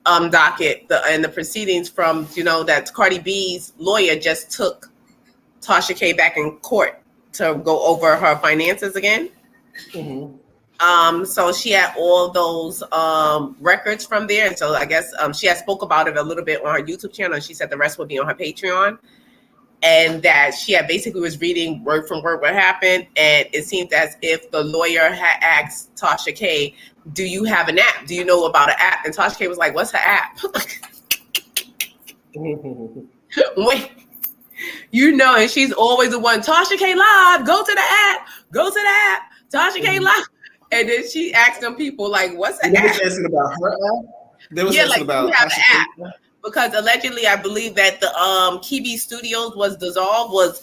docket and the proceedings from, that Cardi B's lawyer just took Tasha K back in court to go over her finances again. Mm-hmm. So she had all those records from there. And so I guess she had spoke about it a little bit on her YouTube channel. And she said the rest would be on her Patreon. And that she had basically was reading word from word what happened. And it seemed as if the lawyer had asked Tasha K, do you have an app? Do you know about an app? And Tasha K was like, what's her app? Wait, and she's always the one, Tasha K Live, go to the app. Tasha K Live. And then she asked them people, like, what's the app? They was asking about her app? They was asking about you have an app. Because allegedly, I believe that the Kibi Studios was dissolved, was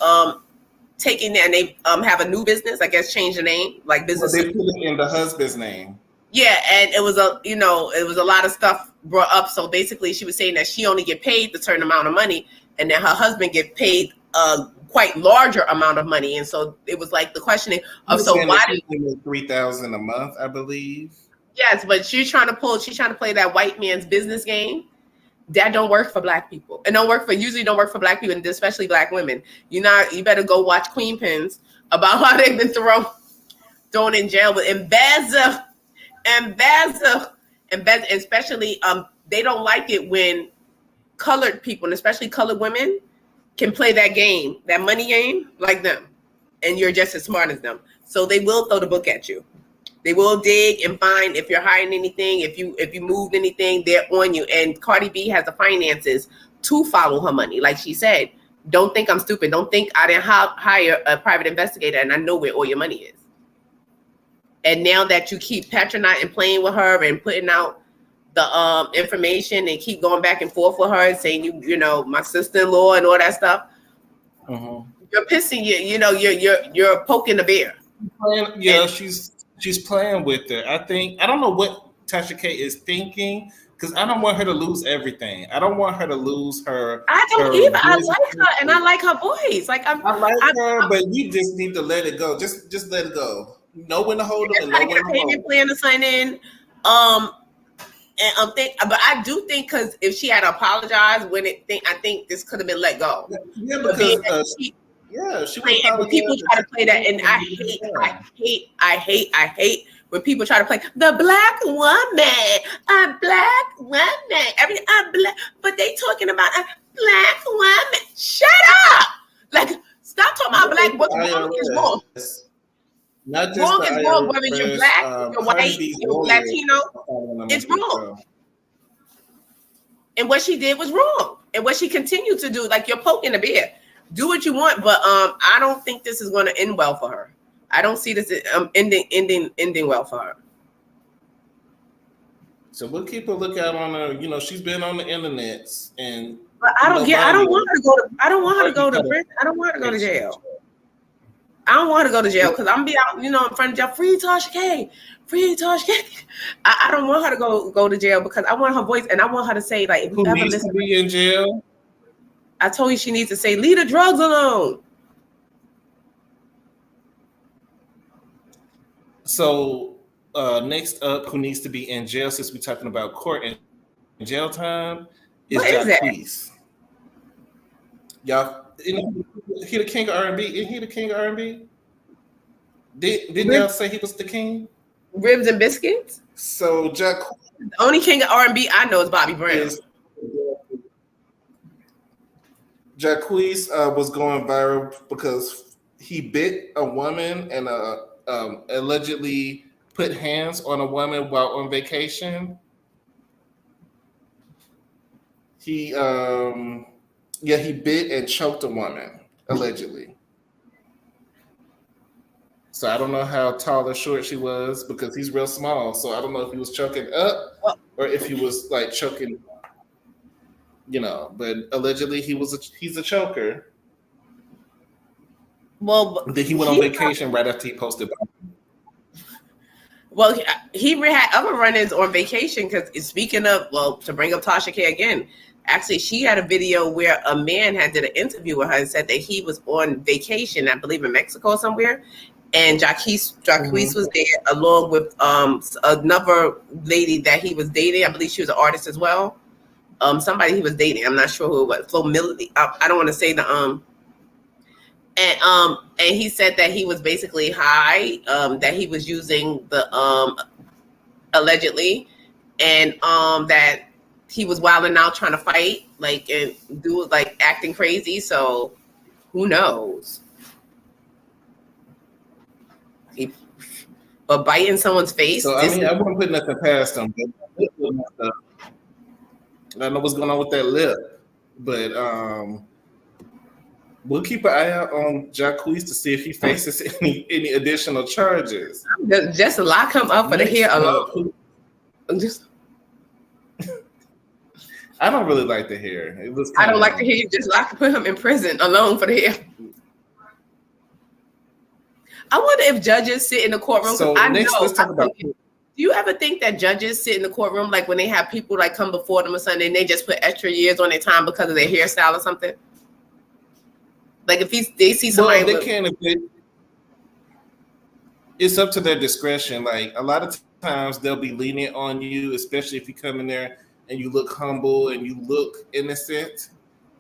taking and they have a new business, I guess, change the name, like business. Well, they put it in the husband's name. Yeah, and it was a lot of stuff brought up. So basically, she was saying that she only get paid the certain amount of money, and then her husband get paid a quite larger amount of money. And so it was like the questioning of why did $3,000 a month, I believe. Yes, but she's trying to play that white man's business game. That don't work for black people. And usually don't work for black people, and especially black women. You better go watch Queen Pins about how they've been thrown in jail with embezzle, especially they don't like it when colored people, and especially colored women, can play that game, that money game, like them, and you're just as smart as them. So they will throw the book at you. They will dig and find if you're hiding anything, if you moved anything, they're on you. And Cardi B has the finances to follow her money. Like she said, don't think I'm stupid. Don't think I didn't hire a private investigator and I know where all your money is. And now that you keep patronizing and playing with her and putting out the information and keep going back and forth with her and saying you know my sister-in-law and all that stuff, you're pissing you're poking the bear. Yeah, she's playing with it. I don't know what Tasha K is thinking, because I don't want her to lose everything. I don't want her to lose her. I don't either. I like her and I like her voice. I like her, but you just need to let it go. Just let it go. Know when to hold them and know when to hold them. Plan to sign in. And but I do think because if she had apologized I think this could have been let go. Yeah, because she would when people try to play that, and I hate when people try to play the black woman, a black woman, but they talking about a black woman. Shut up! Like, stop talking about black. What's wrong is wrong. Not just wrong the is IRS, wrong, whether you're black, you're white, you're Latino. It's wrong. And what she did was wrong. And what she continued to do, like, you're poking the bear. Do what you want, but I don't think this is going to end well for her. I don't see this ending well for her. So we'll keep a lookout on her. You know, she's been on the internet, and but I don't want her to go to. I don't want her to go to prison. I don't want her to go to jail. I don't want her to go to jail because I'm be out, in front of jail. Free Tasha K. Free Tasha K. I don't want her to go to jail because I want her voice, and I want her to say, like, if who you ever needs listen to be in jail. I told you she needs to say, leave the drugs alone. So next up, who needs to be in jail, since we're talking about court and jail time, is Jacquees. Y'all, he the king of R&B? Isn't he the king of R&B? Didn't y'all say he was the king? Ribs and biscuits? So Jacquees. The only king of R&B I know is Bobby Brown. Jacquees was going viral because he bit a woman and allegedly put hands on a woman while on vacation. He bit and choked a woman, allegedly. So I don't know how tall or short she was because he's real small. So I don't know if he was choking up or if he was like choking, but allegedly he's a choker. Well, then he went on vacation right after he posted. Well, he had other run-ins on vacation because speaking of, to bring up Tasha K again, actually she had a video where a man had did an interview with her and said that he was on vacation, I believe in Mexico somewhere, and Jacquees was there along with another lady that he was dating. I believe she was an artist as well. Somebody he was dating. I'm not sure who it was. Flo Millie. I don't want to say the And he said that he was basically high, that he was using the allegedly, and that he was wilding out trying to fight, like, and do like acting crazy. So who knows? But biting someone's face. So I wouldn't put nothing past him. I don't know what's going on with that lip, but we'll keep an eye out on Jacquees to see if he faces any additional charges. Just lock him up for the hair alone. I don't really like the hair. I don't like the hair. Just put him in prison alone for the hair. I wonder if judges sit in the courtroom. So let's talk about. Do you ever think that judges sit in the courtroom, like when they have people like come before them or something, and they just put extra years on their time because of their hairstyle or something? Like if they see somebody, they can. It's up to their discretion. Like a lot of times they'll be lenient on you, especially if you come in there and you look humble and you look innocent.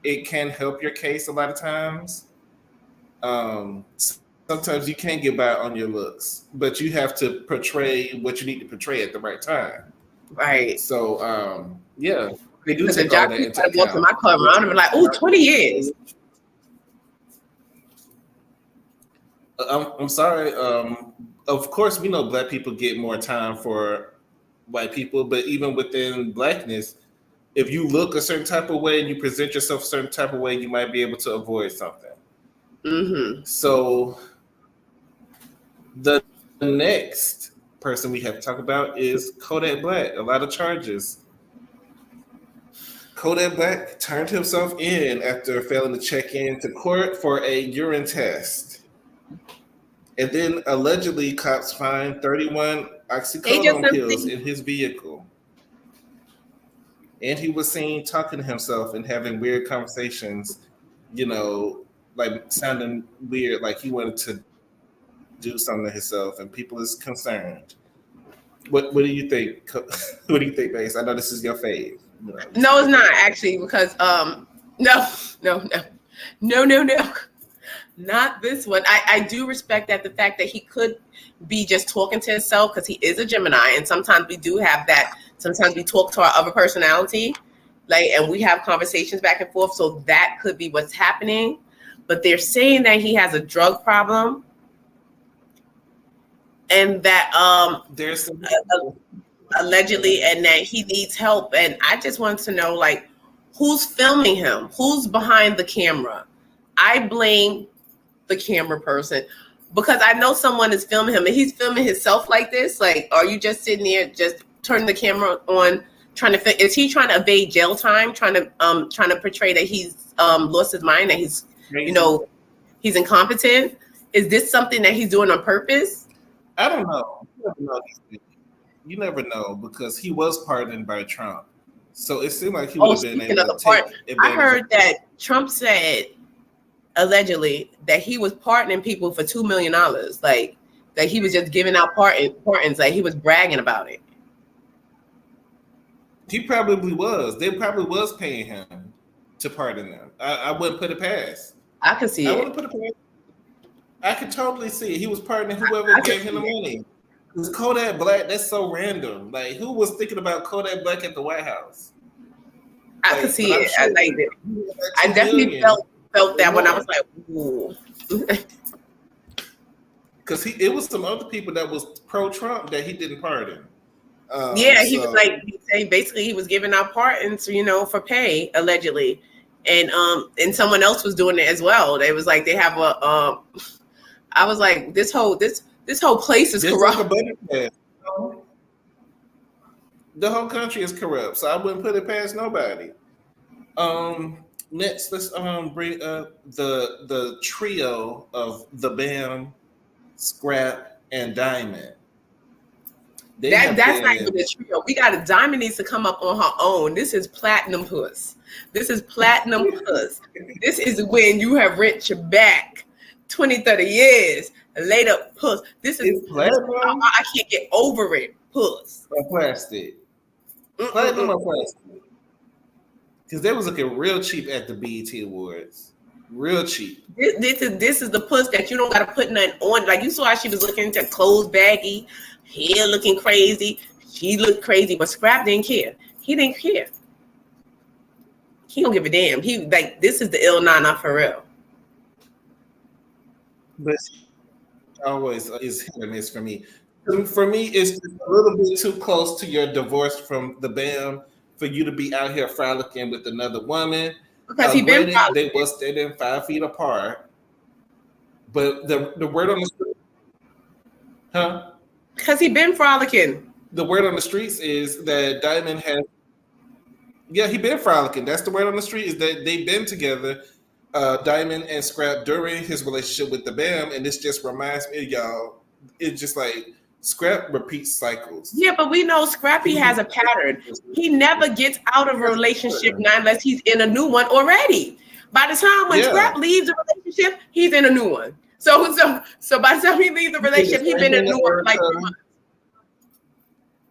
It can help your case a lot of times. Sometimes you can't get by on your looks, but you have to portray what you need to portray at the right time. Right. So, they do take all that into account. Walk to my club around and be like, 20 years. I'm sorry. Of course, we know Black people get more time for white people, but even within Blackness, if you look a certain type of way and you present yourself a certain type of way, you might be able to avoid something. Mm-hmm. So the next person we have to talk about is Kodak Black. A lot of charges. Kodak Black turned himself in after failing to check in to court for a urine test. And then allegedly cops find 31 oxycodone pills in his vehicle. And he was seen talking to himself and having weird conversations, like sounding weird, like he wanted to do something to himself, and people is concerned. What do you think? What do you think, Mace? I know this is your fave. No, it's not actually because no, not this one. I do respect that the fact that he could be just talking to himself because he is a Gemini, and sometimes we do have that. Sometimes we talk to our other personality, like, and we have conversations back and forth. So that could be what's happening. But they're saying that he has a drug problem, and that there's some allegedly, and that he needs help. And I just want to know, like, who's filming him? Who's behind the camera? I blame the camera person because I know someone is filming him and he's filming himself like this. Like, are you just sitting there, just turning the camera on, trying to? Is he trying to evade jail time? Trying to portray that he's lost his mind, that he's he's incompetent? Is this something that he's doing on purpose? I don't know. You never know because he was pardoned by Trump, so it seemed like he would have been able to take advantage. I heard that Trump said allegedly that he was pardoning people for $2 million, like that he was just giving out pardons, like he was bragging about it. He probably was. They probably was paying him to pardon them. I wouldn't put it past. I could see it. I wouldn't put it past. I could totally see it. He was pardoning whoever gave him the money. Because Kodak Black, that's so random. Like, who was thinking about Kodak Black at the White House? I could see it. Sure I definitely felt that when I was like, ooh. Because it was some other people that was pro-Trump that he didn't pardon. He was like, basically he was giving out pardons, for pay, allegedly. And someone else was doing it as well. They was like, they have a, I was like, this whole place is corrupt. The whole country is corrupt, so I wouldn't put it past nobody. Next, let's bring up the trio of the Bam, Scrap, and Diamond. That's not even the trio. We got Diamond needs to come up on her own. This is platinum puss. This is when you have rent your back 20, 30 years later. Puss. This is platinum. I can't get over it. Puss. Or plastic. Platinum or plastic. Because they was looking real cheap at the BET Awards. Real cheap. This is the puss that you don't got to put nothing on. Like, you saw how she was looking into clothes baggy, hair looking crazy. She looked crazy, but Scrap didn't care. He didn't care. He don't give a damn. He like, this is the ill nana for real. But always is hit or miss for me. For me, it's just a little bit too close to your divorce from the Bam for you to be out here frolicking with another woman. Because he been they was standing 5 feet apart. But the word on the street, huh? Because he been frolicking. The word on the streets is that Diamond has, he been frolicking. That's the word on the street, is that they've been together, Diamond and Scrap, during his relationship with the Bam. And this just reminds me, y'all, it's just like Scrap repeats cycles. Yeah, but we know Scrappy has a pattern. He never gets out of a relationship now unless he's in a new one already. By the time when Scrap leaves the relationship, he's in a new one. So by the time he leaves the relationship, he's been in a new one for like 3 months.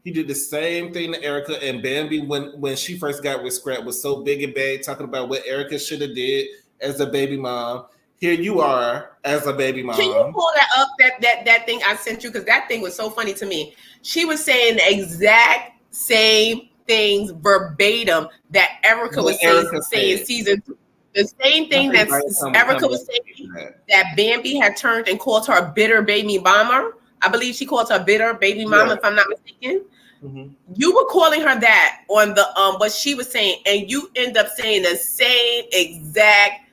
He did the same thing to Erica, and Bambi, when she first got with Scrap, was so big and bad, talking about what Erica should have did as a baby mom. Here you are as a baby mom. Can you pull that up, that thing I sent you? Because that thing was so funny to me. She was saying the exact same things verbatim that Erica was saying in season 2. The same thing that Erica was saying, that Bambi had turned and called her a bitter baby mama. I believe she called her a bitter baby mama, if I'm not mistaken. Mm-hmm. You were calling her that on the what she was saying, and you end up saying the same exact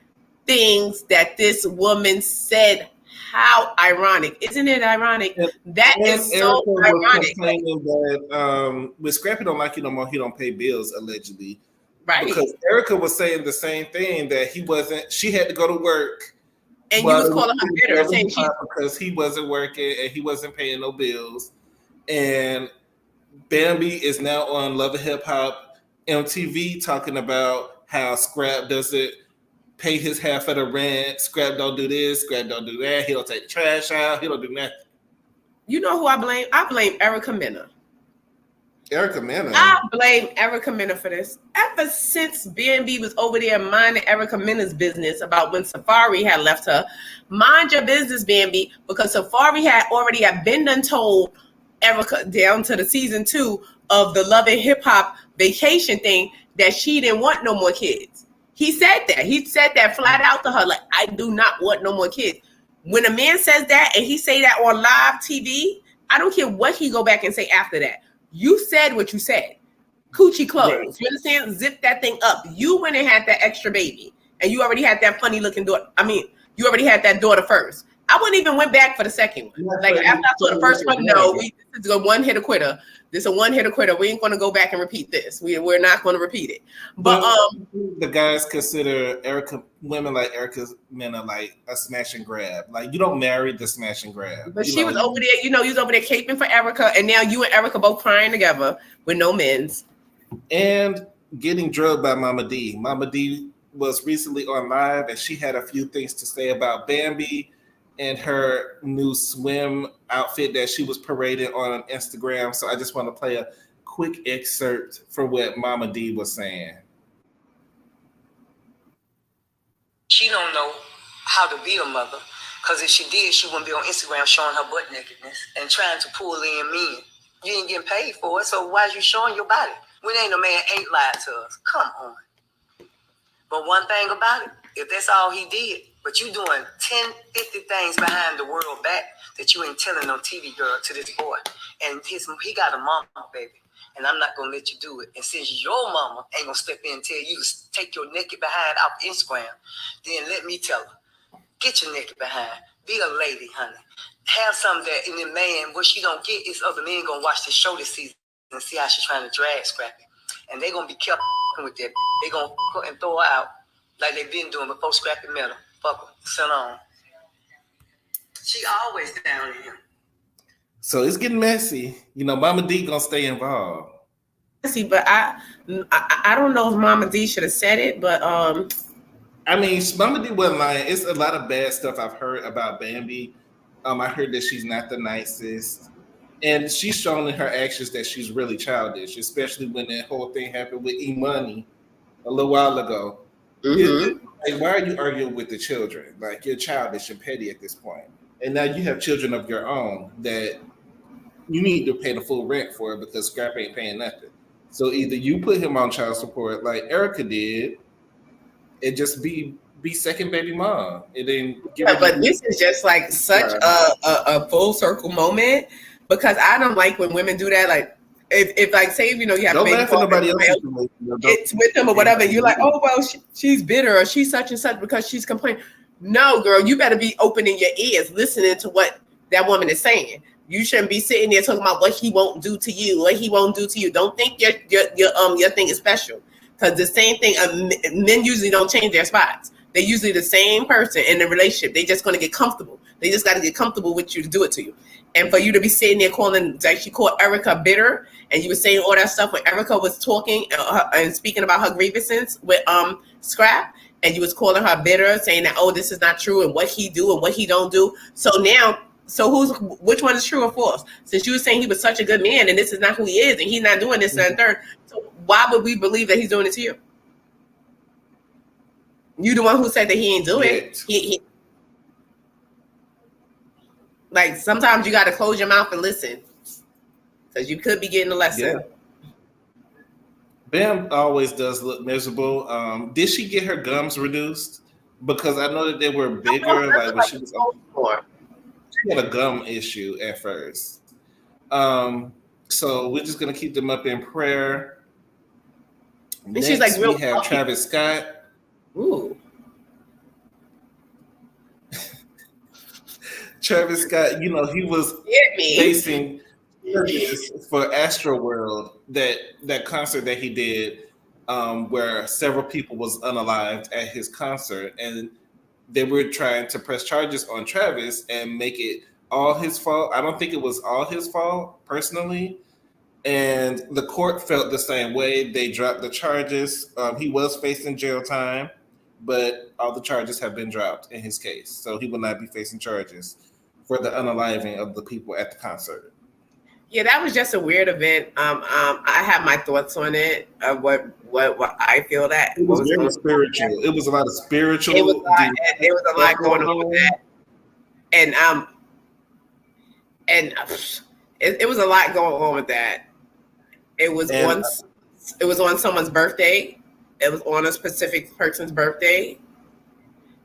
things that this woman said. How ironic. Isn't it ironic? That is so ironic. That, with Scrappy don't like you no more, he don't pay bills, allegedly. Right. Because Erica was saying the same thing, that she had to go to work. And you was calling her bitter, saying because he wasn't working and he wasn't paying no bills. And Bambi is now on Love and Hip Hop MTV talking about how Scrap doesn't pay his half of the rent. Scrap don't do this. Scrap don't do that. He don't take the trash out. He don't do nothing. You know who I blame? I blame Erica Mena. Erica Mena. I blame Erica Mena for this. Ever since B&B was over there minding Erica Mena's business about when Safari had left her, mind your business, B&B, because Safari had already been done told Erica down to the season 2 of the Love and Hip Hop vacation thing that she didn't want no more kids. He said that. He said that flat out to her, like, I do not want no more kids. When a man says that and he say that on live TV, I don't care what he go back and say after that. You said what you said. Coochie closed. Right. You understand? Zip that thing up. You went and had that extra baby, and you already had that funny looking daughter. I mean, you already had that daughter first. I wouldn't even went back for the second one. Like after I saw the first one, no, this is a one hitter quitter. This is a one hitter quitter. We ain't going to go back and repeat this. We're not going to repeat it. But the guys consider women like Erica Mena like a smash and grab. Like you don't marry the smash and grab. But she was over there. You was over there caping for Erica, and now you and Erica both crying together with no men's. And getting drugged by Mama D. Mama D was recently on live, and she had a few things to say about Bambi and her new swim outfit that she was parading on Instagram. So I just want to play a quick excerpt for what Mama D was saying. She don't know how to be a mother, because if she did, she wouldn't be on Instagram showing her butt nakedness and trying to pull in men. You ain't getting paid for it, so why is you showing your body? When ain't no man ain't lied to us. Come on. But one thing about it, if that's all he did, but you doing 10, 50 things behind the world back that you ain't telling on TV, girl, to this boy. And he got a mama, baby. And I'm not going to let you do it. And since your mama ain't going to step in and tell you to take your naked behind off Instagram, then let me tell her, get your naked behind. Be a lady, honey. Have something that, and then man, what she don't get is other men going to watch this show this season and see how she's trying to drag Scrappy. And they going to be careful with that. They going to and throw her out like they've been doing before Scrappy met her. Fuck her. Send on. She always down in him. So it's getting messy. Mama D gonna stay involved. See, but I don't know if Mama D should have said it, but I mean, Mama D wasn't lying. It's a lot of bad stuff I've heard about Bambi. I heard that she's not the nicest, and she's shown in her actions that she's really childish, especially when that whole thing happened with E-Money a little while ago. Mm-hmm. Like, why are you arguing with the children? Like, you're childish and petty at this point. And now you have children of your own that you need to pay the full rent for because Scrap ain't paying nothing. So either you put him on child support like Erica did, and just be second baby mom. And then but this is just like such a full circle moment, because I don't like when women do that. Like, if like say you have don't laugh at nobody else, it's with them or whatever, you're like, oh well, she's bitter or she's such and such because she's complaining. No, girl, you better be opening your ears, listening to what that woman is saying. You shouldn't be sitting there talking about what he won't do to you, what he won't do to you. Don't think your thing is special, because the same thing. Men usually don't change their spots. They're usually the same person in the relationship. They're just going to get comfortable. They just got to get comfortable with you to do it to you. And for you to be sitting there calling, like she called Erica bitter, and you were saying all that stuff when Erica was talking and speaking about her grievances with Scrap, and you was calling her bitter, saying that, oh, this is not true, and what he do and what he don't do. So now, which one is true or false? Since you were saying he was such a good man, and this is not who he is, and he's not doing this and third, so why would we believe that he's doing it to you? You the one who said that he ain't doing it. He like, sometimes you got to close your mouth and listen, because you could be getting a lesson. Yeah. Bam always does look miserable. Did she get her gums reduced? Because I know that they were bigger. Like when she was she had a gum issue at first. So we're just gonna keep them up in prayer. And next, she's like, we have Travis Scott. Ooh. Travis Scott, he was facing for Astroworld, that concert that he did, where several people was unalived at his concert, and they were trying to press charges on Travis and make it all his fault. I don't think it was all his fault personally, and the court felt the same way. They dropped the charges. He was facing jail time, but all the charges have been dropped in his case, so he will not be facing charges for the unaliving of the people at the concert. Yeah, that was just a weird event. I have my thoughts on it. What I feel that It what was was very going on. spiritual. It was a lot of spiritual. It was a lot. There was a stuff lot going on with that, and it was a lot going on with that. It was And on. It was on someone's birthday. It was on a specific person's birthday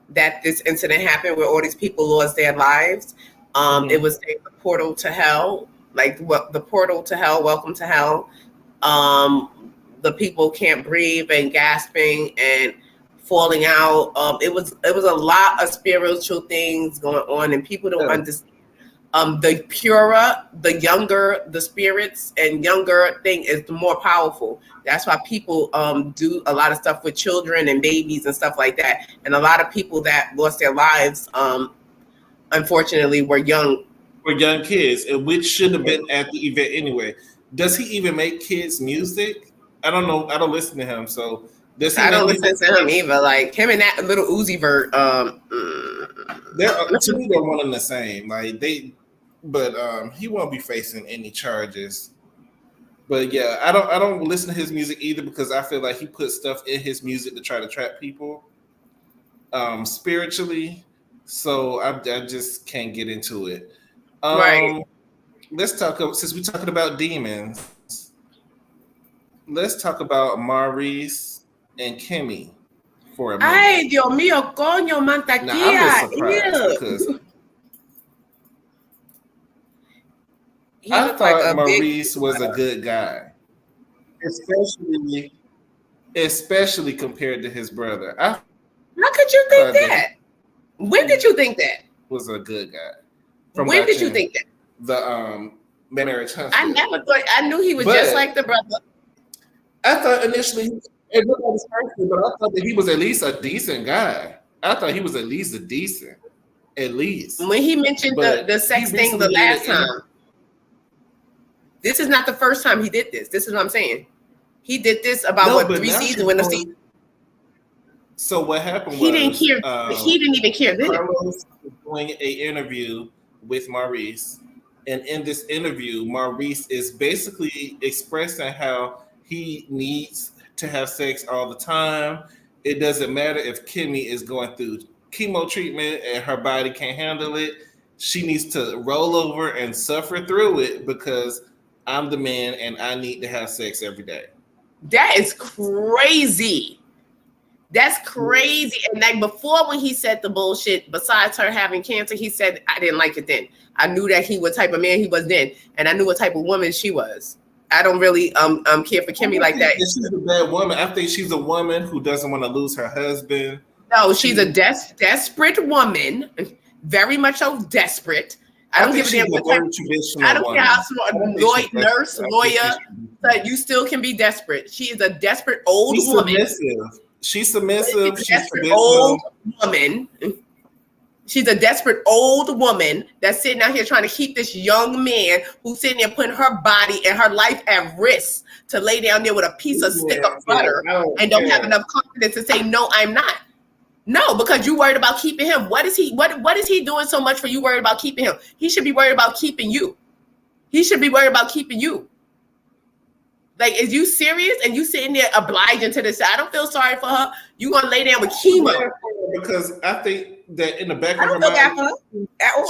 that this incident happened, where all these people lost their lives. It was the portal to hell, like what the portal to hell. Welcome to hell. The people can't breathe and gasping and falling out. It was a lot of spiritual things going on, and people don't understand. The purer, the younger the spirits and younger thing is, the more powerful. That's why people do a lot of stuff with children and babies and stuff like that. And a lot of people that lost their lives, unfortunately, were young. For young kids, and which should have been at the event anyway. Does he even make kids music? I don't know. I don't listen to him, so does he? I don't listen to him either. Like him and that little Uzi Vert. To me, they're one and the same. Like they, but he won't be facing any charges. But yeah, I don't listen to his music either, because I feel like he puts stuff in his music to try to trap people spiritually. So I just can't get into it. Right. Let's talk about, since we're talking about demons, let's talk about Maurice and Kimmy for a minute. Ay, Dios mío, coño, mantequilla. Now, I'm just surprised because I thought like Maurice was a good guy, especially compared to his brother. How could you think that? When did you think that? Was a good guy. When did you think that? The Marriage Hunter. I never thought. I knew he was just like the brother. I thought initially, it was perfect, but I thought that he was at least a decent guy. I thought he was at least at least. When he mentioned the sex thing the last time, this is not the first time he did this. This is what I'm saying. He did this about 3 seasons when the season. So what happened? He didn't care. He didn't even care then. Carlos was doing an interview with Maurice, and in this interview, Maurice is basically expressing how he needs to have sex all the time. It doesn't matter if Kimmy is going through chemo treatment and her body can't handle it. She needs to roll over and suffer through it because I'm the man and I need to have sex every day. That is crazy. That's crazy. And like before, when he said the bullshit, besides her having cancer, he said, I didn't like it then. I knew that he was type of man he was then. And I knew what type of woman she was. I don't really care for Kimmy like that. She's a bad woman. I think she's a woman who doesn't want to lose her husband. No, she's a desperate woman. Very much so desperate. I don't give a damn what type. I don't care how smart, nurse, lawyer, but you still can be desperate. She is a desperate old woman. She's submissive. She's desperate old woman. She's a desperate old woman that's sitting out here trying to keep this young man who's sitting there putting her body and her life at risk to lay down there with a piece of stick of butter and don't have enough confidence to say, no, I'm not. No, because you worried about keeping him. What is he doing so much for you worried about keeping him? He should be worried about keeping you. He should be worried about keeping you. Like, is you serious? And you sitting there obliging to this? I don't feel sorry for her. You gonna lay down with chemo? Because I think that in the back of her mind,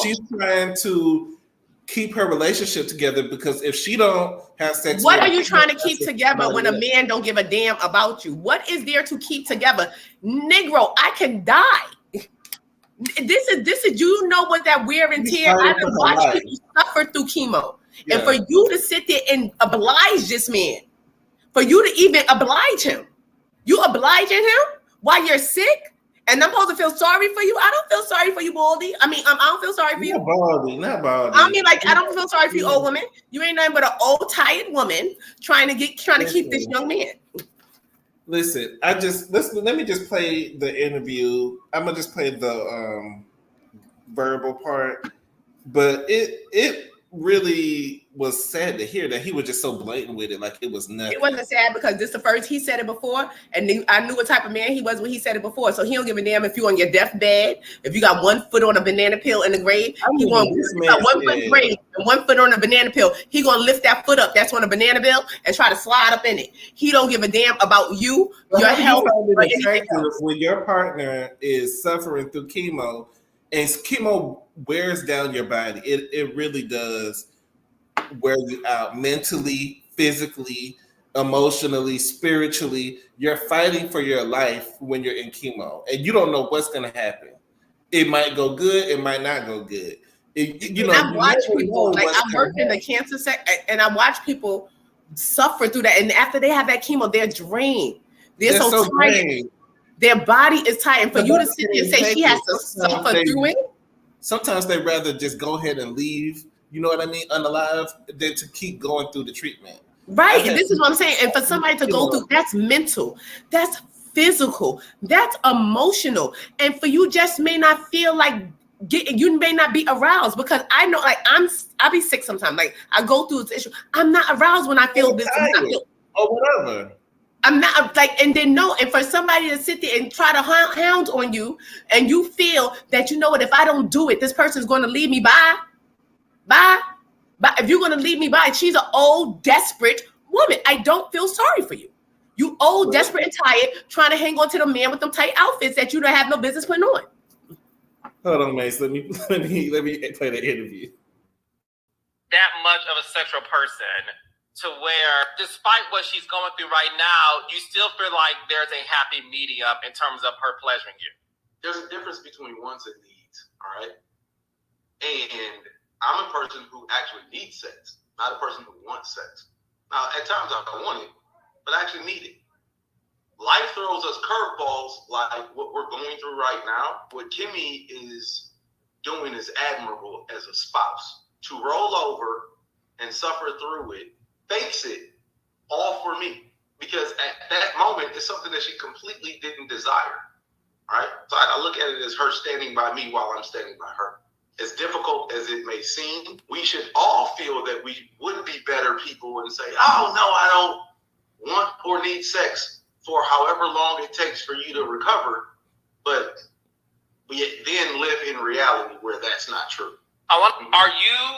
she's trying to keep her relationship together. Because if she don't have sex, what are you trying to keep together when a man don't give a damn about you? What is there to keep together, Negro? I can die. This is. You know what that wear and tear? I've been watching people suffer through chemo. Yeah. And for you to sit there and oblige this man, for you to even oblige him, you obliging him while you're sick, and I'm supposed to feel sorry for you? I don't feel sorry for you, Baldy. I mean, I don't feel sorry for you. Not Baldy. I mean, like, I don't feel sorry for you, old woman. You ain't nothing but an old, tired woman trying to keep this young man. Listen, let me just play the interview. I'm gonna just play the verbal part, but it really was sad to hear that he was just so blatant with it, like it was nothing. It wasn't sad because this the first he said it before, and I knew what type of man he was when he said it before. So he don't give a damn if you on your deathbed, if you got 1 foot on a banana peel in the grave. He got 1 foot in the grave and 1 foot on a banana peel. He gonna lift that foot up that's on a banana peel and try to slide up in it. He don't give a damn about you, your health, or anything else. When your partner is suffering through chemo, and chemo wears down your body, it really does wear you out mentally, physically, emotionally, spiritually. You're fighting for your life when you're in chemo, and you don't know what's going to happen. It might go good, it might not go good. I watch people, like I work in the cancer sector, and I watch people suffer through that. And after they have that chemo, they're drained. They're so tired. Drained. Their body is tired. And for you to sit there and say she has to suffer through it. Sometimes they rather just go ahead and leave, you know what I mean, unalive, than to keep going through the treatment. Right. And this is what I'm saying. And for somebody to go through, that's mental, that's physical, that's emotional. And for you just may not feel like you may not be aroused, because I know, like I'll be sick sometimes. Like I go through this issue. I'm not aroused when I feel this. Or whatever. I'm not like, and then no, and for somebody to sit there and try to hound on you, and you feel that, you know what, if I don't do it, this person's going to leave me by. If you're going to leave me by, she's an old, desperate woman. I don't feel sorry for you. You old, desperate, and tired, trying to hang on to the man with them tight outfits that you don't have no business putting on. Hold on, Mace. Let me play the interview. That much of a sexual person, to where, despite what she's going through right now, you still feel like there's a happy medium in terms of her pleasuring you. There's a difference between wants and needs, all right? And I'm a person who actually needs sex, not a person who wants sex. Now, at times I want it, but I actually need it. Life throws us curveballs like what we're going through right now. What Kimmy is doing is admirable as a spouse. To roll over and suffer through it, face it, all for me. Because at that moment, it's something that she completely didn't desire. All right? So I look at it as her standing by me while I'm standing by her. As difficult as it may seem, we should all feel that we would be better people and say, oh, no, I don't want or need sex for however long it takes for you to recover. But we then live in reality where that's not true. Are you...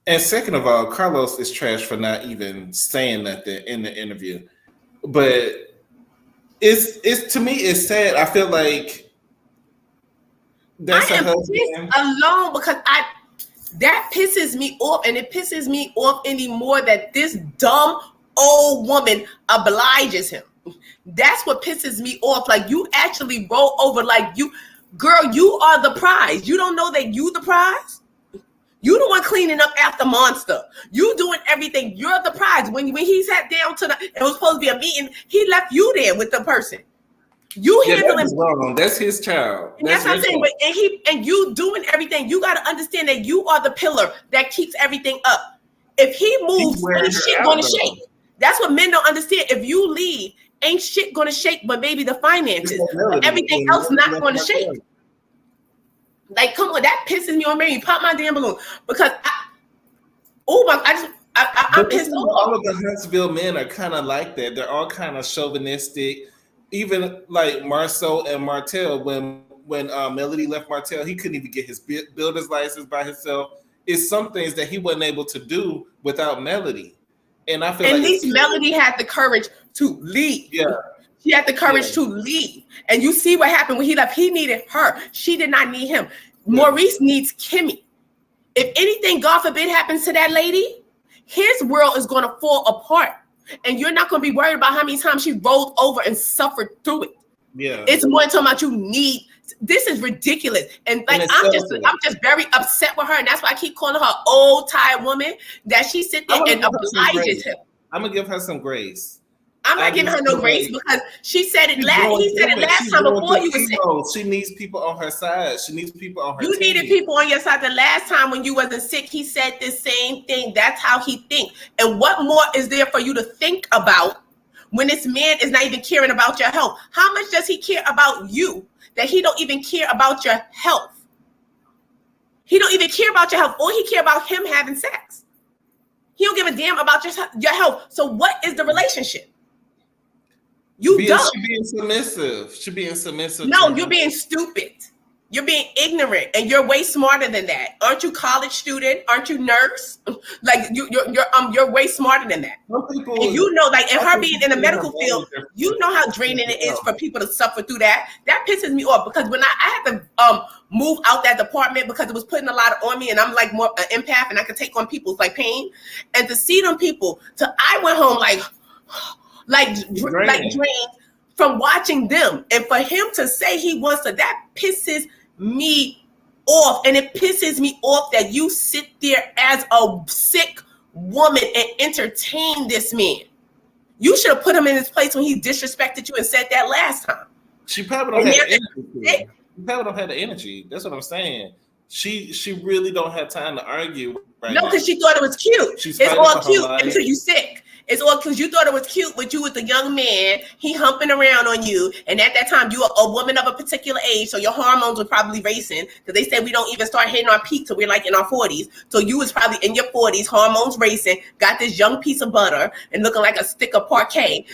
And second of all, Carlos is trash for not even saying nothing in the interview. But it's to me, it's sad. I feel like that's I am pissed alone because that pisses me off, and it pisses me off anymore that this dumb old woman obliges him. That's what pisses me off. Like, you actually roll over like girl, you are the prize. You don't know that you the prize? You the one cleaning up after Monster. You doing everything. You're the prize. When he sat down it was supposed to be a meeting, he left you there with the person. You handling wrong. That's his child. That's what I'm saying. But, and you doing everything. You got to understand that you are the pillar that keeps everything up. If he moves, ain't shit gonna shake. That's what men don't understand. If you leave, ain't shit gonna shake, but maybe the finances. But everything else not gonna shake. Like, come on, that pisses me off. Maybe pop my damn balloon because I'm pissed off. All of the Huntsville men are kind of like that. They're all kind of chauvinistic. Even like Marceau and Martell, when Melody left Martell, he couldn't even get his builder's license by himself. It's some things that he wasn't able to do without Melody. And I feel at least Melody had the courage to leave. Yeah. She had the courage to leave. And you see what happened when he left. He needed her. She did not need him. Maurice needs Kimmy. If anything, God forbid, happens to that lady, his world is going to fall apart. And you're not going to be worried about how many times she rolled over and suffered through it. Yeah. It's more talking about you need. This is ridiculous. And like, I'm just very upset with her. And that's why I keep calling her old, tired woman, that she sit there and obliges him. I'm going to give her some grace. I'm not giving her no grace because she said it last. He said it last time before you were sick. She needs people on her side. She needs people on her team. You needed people on your side. The last time when you wasn't sick, he said the same thing. That's how he thinks. And what more is there for you to think about when this man is not even caring about your health? How much does he care about you that he don't even care about your health? He don't even care about your health. All he care about him having sex. He don't give a damn about your health. So what is the relationship? You don't. She being submissive. She being submissive. No, you're being stupid. You're being ignorant, and you're way smarter than that. Aren't you college student? Aren't you nurse? Like you're way smarter than that. People, and you know, like, and her being in the medical field, you know how draining it is for people to suffer through that. That pisses me off because when I had to move out that department because it was putting a lot on me, and I'm like more an empath, and I could take on people's like pain, and to see them people, I went home like drained from watching them, and for him to say he wants to, that pisses me off. And it pisses me off that you sit there as a sick woman and entertain this man. You should have put him in his place when he disrespected you and said that last time. She probably don't have the energy. She probably don't have the energy. That's what I'm saying. She really don't have time to argue right now. No, because she thought it was cute. It's all cute until you sick. It's all because you thought it was cute with you with the young man, he humping around on you. And at that time, you were a woman of a particular age, so your hormones were probably racing. Because they said we don't even start hitting our peak till we're like in our 40s. So you was probably in your 40s, hormones racing, got this young piece of butter and looking like a stick of parquet.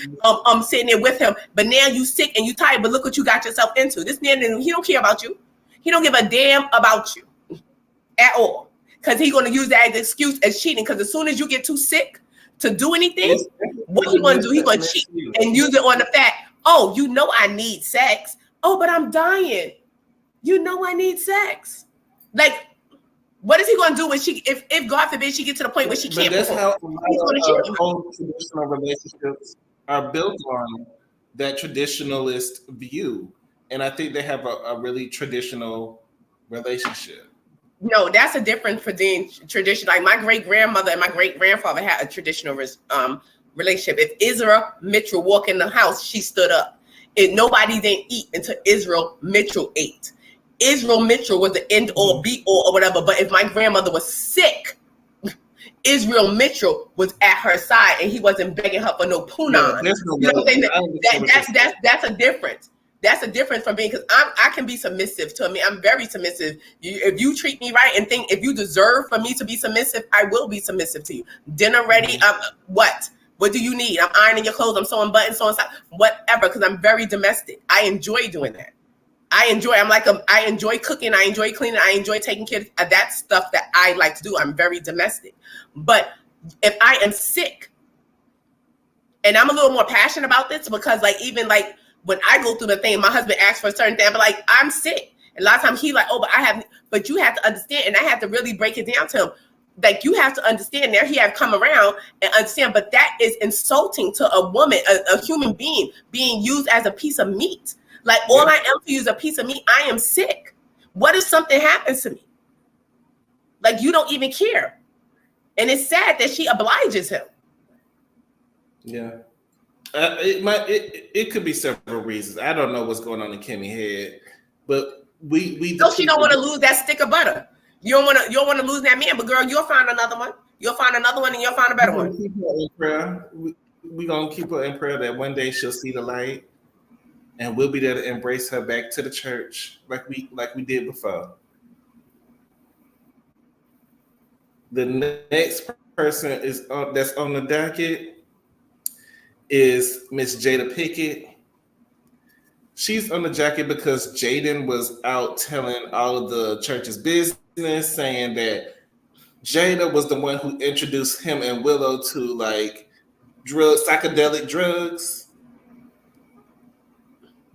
Sitting there with him. But now you sick and you tired, but look what you got yourself into. This man, he don't care about you. He don't give a damn about you at all. Because he's going to use that as an excuse as cheating. Because as soon as you get too sick to do anything, what he going to do? He going to cheat and use it on the fact, oh, you know I need sex. Oh, but I'm dying. You know I need sex. Like, what is he going to do when if God forbid she gets to the point where she can't? But that's how all traditional relationships are built on, that traditionalist view. And I think they have a really traditional relationship. No, that's a difference for being traditional. Like my great grandmother and my great grandfather had a traditional relationship. If Israel Mitchell walked in the house, she stood up. If nobody didn't eat until Israel Mitchell ate. Israel Mitchell was the end all be all or whatever. But if my grandmother was sick, Israel Mitchell was at her side and he wasn't begging her for no punani. You know what I'm saying? That's a difference. That's a difference from being, because I can be submissive to me. I'm very submissive. If you treat me right and think if you deserve for me to be submissive, I will be submissive to you. Dinner ready? What? What do you need? I'm ironing your clothes. I'm sewing buttons, whatever. Because I'm very domestic. I enjoy doing that. I enjoy cooking. I enjoy cleaning. I enjoy taking care of that stuff that I like to do. I'm very domestic. But if I am sick, and I'm a little more passionate about this because when I go through the thing, my husband asks for a certain thing, but I'm sick. And a lot of times he but you have to understand, and I have to really break it down to him. Like, you have to understand, there he have come around and understand, but that is insulting to a woman, a human being used as a piece of meat. Like, all I am to use a piece of meat, I am sick. What if something happens to me? Like, you don't even care. And it's sad that she obliges him. Yeah. It could be several reasons. I don't know what's going on in Kimmy's head, but we no, she don't want to lose that stick of butter. You don't want to lose that man, but girl, you'll find another one. You'll find another one, and you'll find a better one. Keep her in prayer. We're gonna keep her in prayer that one day she'll see the light, and we'll be there to embrace her back to the church like we did before. The next person that's on the docket is Miss Jada Pickett. She's on the jacket because Jaden was out telling all of the church's business, saying that Jada was the one who introduced him and Willow to psychedelic drugs.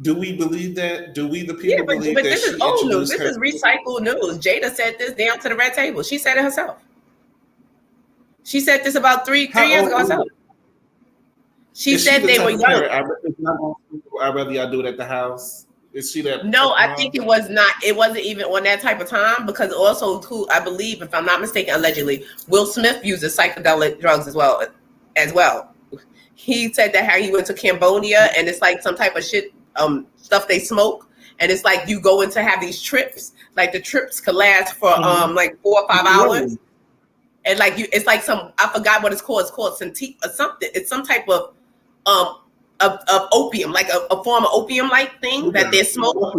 Do we believe that? Do we, the people, believe that? But this is old news. This is recycled news. Jada said this down to the red table. She said it herself. She said this about three years ago herself. She said they were young. I'd rather y'all do it at the house. Is she that? No, I think it was not. It wasn't even on that type of time, because also, I believe, if I'm not mistaken, allegedly, Will Smith uses psychedelic drugs as well. He said that how he went to Cambodia and it's like some type of shit, stuff they smoke, and it's like you go in to have these trips. Like the trips could last for like 4 or 5 hours. And it's like I forgot what it's called. It's called Santique or something. It's some type of opium, like a form of opium-like thing that they smoke.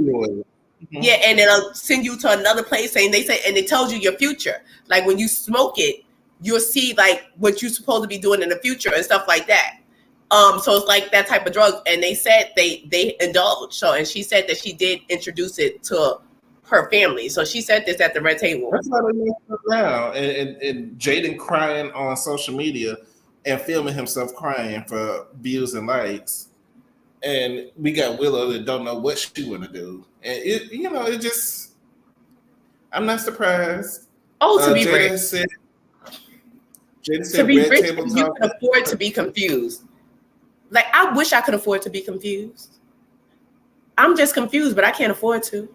Yeah, and it'll send you to another place and it tells you your future. Like when you smoke it, you'll see like what you're supposed to be doing in the future and stuff like that. So it's like that type of drug. And they said they indulged. So, and she said that she did introduce it to her family. So she said this at the red table. That's why they messed up now. And Jaden crying on social media and filming himself crying for views and likes. And we got Willow that don't know what she want to do. And it just, I'm not surprised. Oh, to be Jaden rich. said To be red rich, table you talk. can afford to be confused. Like, I wish I could afford to be confused. I'm just confused, but I can't afford to.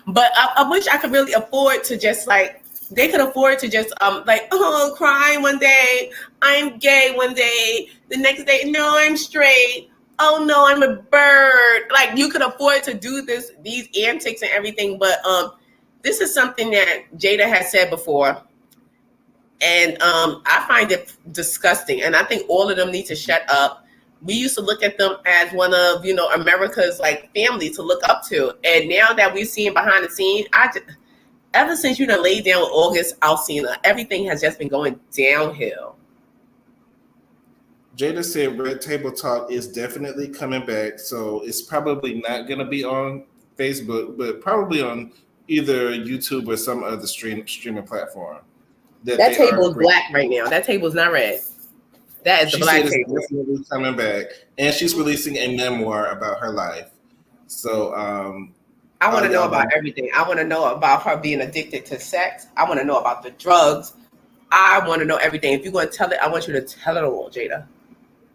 But I wish I could really afford to just like, they could afford to just crying one day, I'm gay one day, the next day, no, I'm straight. Oh no, I'm a bird. Like, you could afford to do these antics and everything, but this is something that Jada has said before. And I find it disgusting. And I think all of them need to shut up. We used to look at them as one of, America's like family to look up to. And now that we've seen behind the scenes, ever since you done laid down with August Alsina, everything has just been going downhill. Jada said Red Table Talk is definitely coming back. So it's probably not going to be on Facebook, but probably on either YouTube or some other streaming platform. That table is black right now. That table is not red. That is the black table. It's definitely coming back. And she's releasing a memoir about her life. So I want to know about everything. I want to know about her being addicted to sex. I want to know about the drugs. I want to know everything. If you're going to tell it, I want you to tell it all, Jada.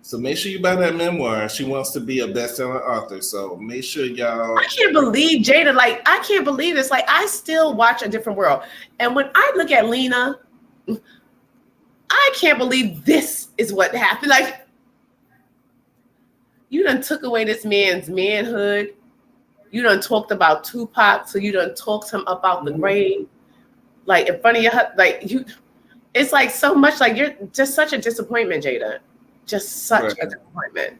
So make sure you buy that memoir. She wants to be a best-selling author. So make sure y'all. I can't believe Jada. Like, I can't believe this. Like, I still watch A Different World. And when I look at Lena, I can't believe this is what happened. Like, you done took away this man's manhood. You done talked about Tupac, so you done talked him about the grave. Like, in front of your, like, you, it's like so much, like, you're just such a disappointment, Jada. Just such a disappointment.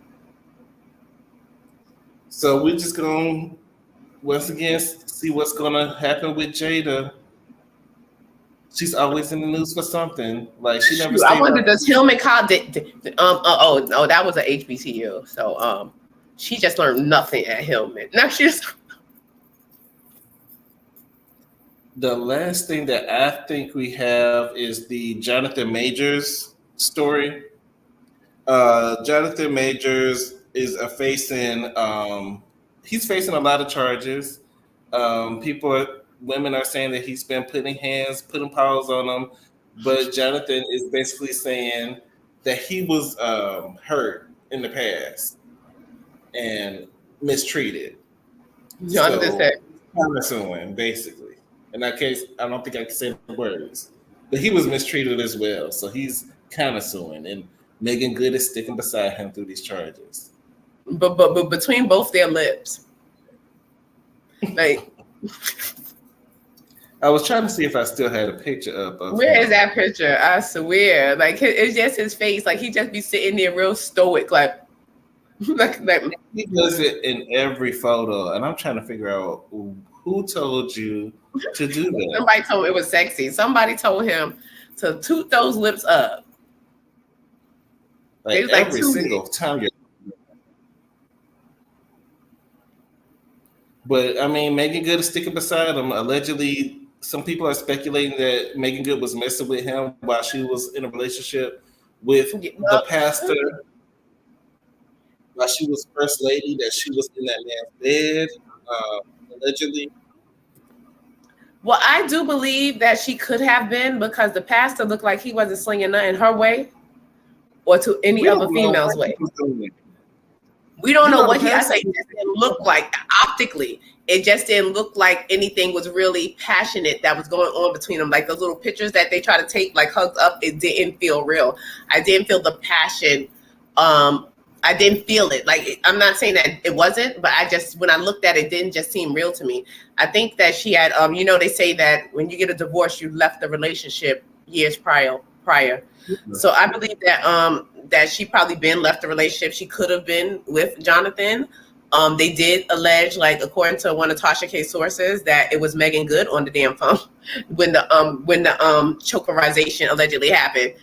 So we're just going to, once again, see what's going to happen with Jada. She's always in the news for something. Like, she never. I wonder, does Hillman College? That was an HBCU. So she just learned nothing at Hillman. Now she's. The last thing that I think we have is the Jonathan Majors story. Jonathan Majors is he's facing a lot of charges. Women are saying that he's been putting paws on them, but Jonathan is basically saying that he was hurt in the past and mistreated. Jonathan said, "Suing," basically. In that case, I don't think I can say the words, but he was mistreated as well. So he's kind of suing, and Megan Good is sticking beside him through these charges. But between both their lips, like. I was trying to see if I still had a picture up of where him. is that picture? I swear. Like, it's just his face. Like, he just be sitting there real stoic. Like He does it in every photo. And I'm trying to figure out who told you to do that. Somebody told him it was sexy. Somebody told him to toot those lips up. Like every single time. But, I mean, Megan Good is sticking beside him. Allegedly, some people are speculating that Megan Good was messing with him while she was in a relationship with the pastor. While she was first lady, that she was in that man's bed, allegedly. Well, I do believe that she could have been, because the pastor looked like he wasn't slinging nothing her way or to any other female's way. We don't know what I say. It just didn't look like optically. It just didn't look like anything was really passionate that was going on between them. Like those little pictures that they try to take, like hugs up, it didn't feel real. I didn't feel the passion. I didn't feel it. Like, I'm not saying that it wasn't, but when I looked at it, didn't just seem real to me. I think that she had, they say that when you get a divorce, you left the relationship years prior. So I believe that that she probably left the relationship. She could have been with Jonathan. They did allege, like according to one of Tasha K's sources, that it was Megan Good on the damn phone when the chokerization allegedly happened.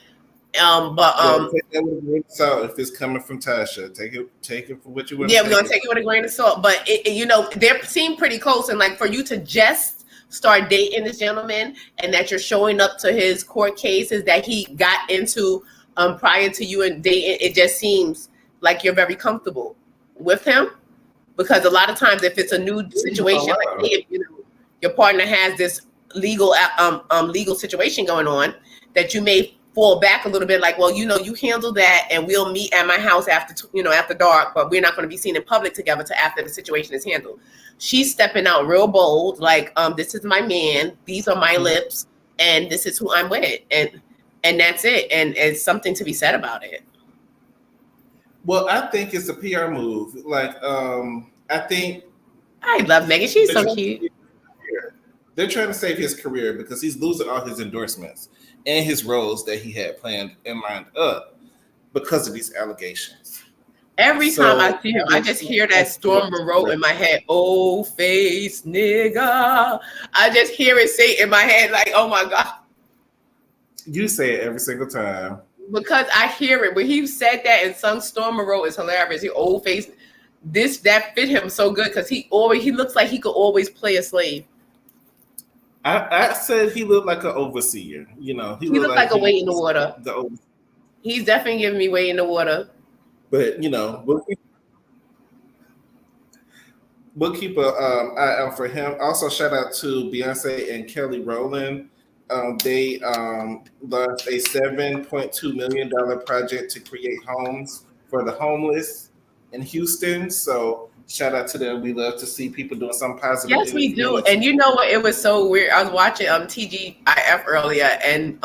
Take that with a grain of salt if it's coming from Tasha. Take it for what you want. Yeah, we're gonna take it with a grain of salt. But they seem pretty close, and like for you to just start dating this gentleman, and that you're showing up to his court cases that he got into prior to you and dating, it just seems like you're very comfortable with him. Because a lot of times, if it's a new situation, like if your partner has this legal situation going on, that you may fall back a little bit, like, well, you handle that, and we'll meet at my house after dark, but we're not going to be seen in public together till after the situation is handled. She's stepping out real bold, like, this is my man, these are my lips, and this is who I'm with, and that's it, and it's something to be said about it. Well, I think it's a PR move. Like, I love Megan. She's so cute. They're trying to save his career because he's losing all his endorsements and his roles that he had planned and lined up because of these allegations. Every time I see him, I just hear that Storm Monroe in my head. Old face nigga. I just hear it say in my head, like, oh my God. You say it every single time. Because I hear it. When he said that and sung Storm Monroe is hilarious. He old face. That fit him so good because he looks like he could always play a slave. I said he looked like an overseer. He looked like a weight in the water. The He's definitely giving me weight in the water. But we'll keep an eye out for him. Also, shout out to Beyonce and Kelly Rowland. They launched a $7.2 million project to create homes for the homeless in Houston. So shout out to them. We love to see people doing something positive. Yes, we do. And you know what? It was so weird. I was watching TGIF earlier, and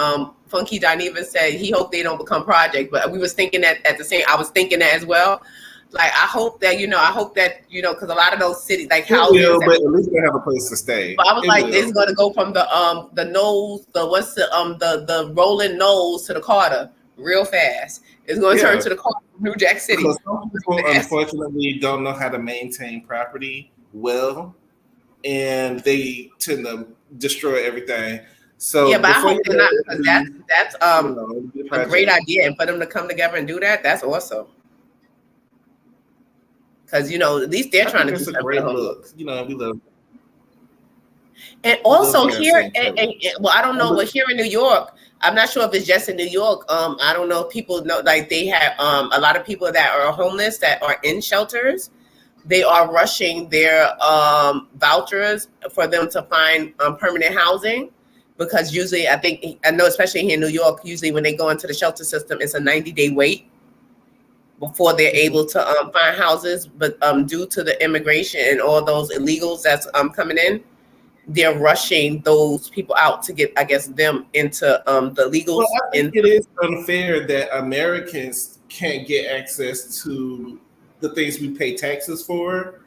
Funky Dineva said he hoped they don't become project. But we was thinking that I was thinking that as well. Like, I hope that, because a lot of those cities, like houses, but at least they have a place to stay. But I was it's going to go from the nose, the rolling nose to the Carter real fast. It's going to turn to the Carter from New Jack City. Because some people, unfortunately, don't know how to maintain property well, and they tend to destroy everything. So yeah, but I hope they're not, because that's a great idea, and for them to come together and do that, that's awesome. Because at least they're trying to do something. Great look. We love. And also here, I don't know, but here in New York, I'm not sure if it's just in New York. I don't know if people know, like they have a lot of people that are homeless that are in shelters. They are rushing their vouchers for them to find permanent housing, because usually I know especially here in New York, usually when they go into the shelter system, it's a 90-day wait before they're able to find houses. But due to the immigration and all those illegals that's coming in, they're rushing those people out to get, I guess, them into the legals. Well, I think it is unfair that Americans can't get access to the things we pay taxes for,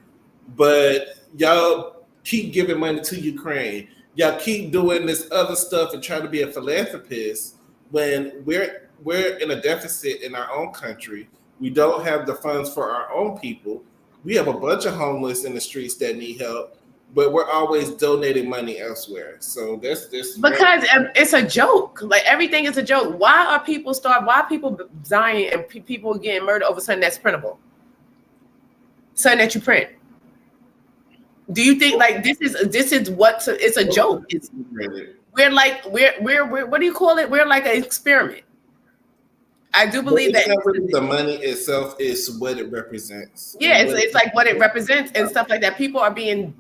but y'all keep giving money to Ukraine. Y'all keep doing this other stuff and trying to be a philanthropist when we're in a deficit in our own country. We don't have the funds for our own people. We have a bunch of homeless in the streets that need help, but we're always donating money elsewhere. So that's this because it's a joke. Like, everything is a joke. Why are people dying and people getting murdered over something that's printable? Something that you print. Do you think like this is it's a joke? We're like we're what do you call it? We're like an experiment. I do believe that the money itself is what it represents. Yeah, it's like what it represents and stuff like that. People are being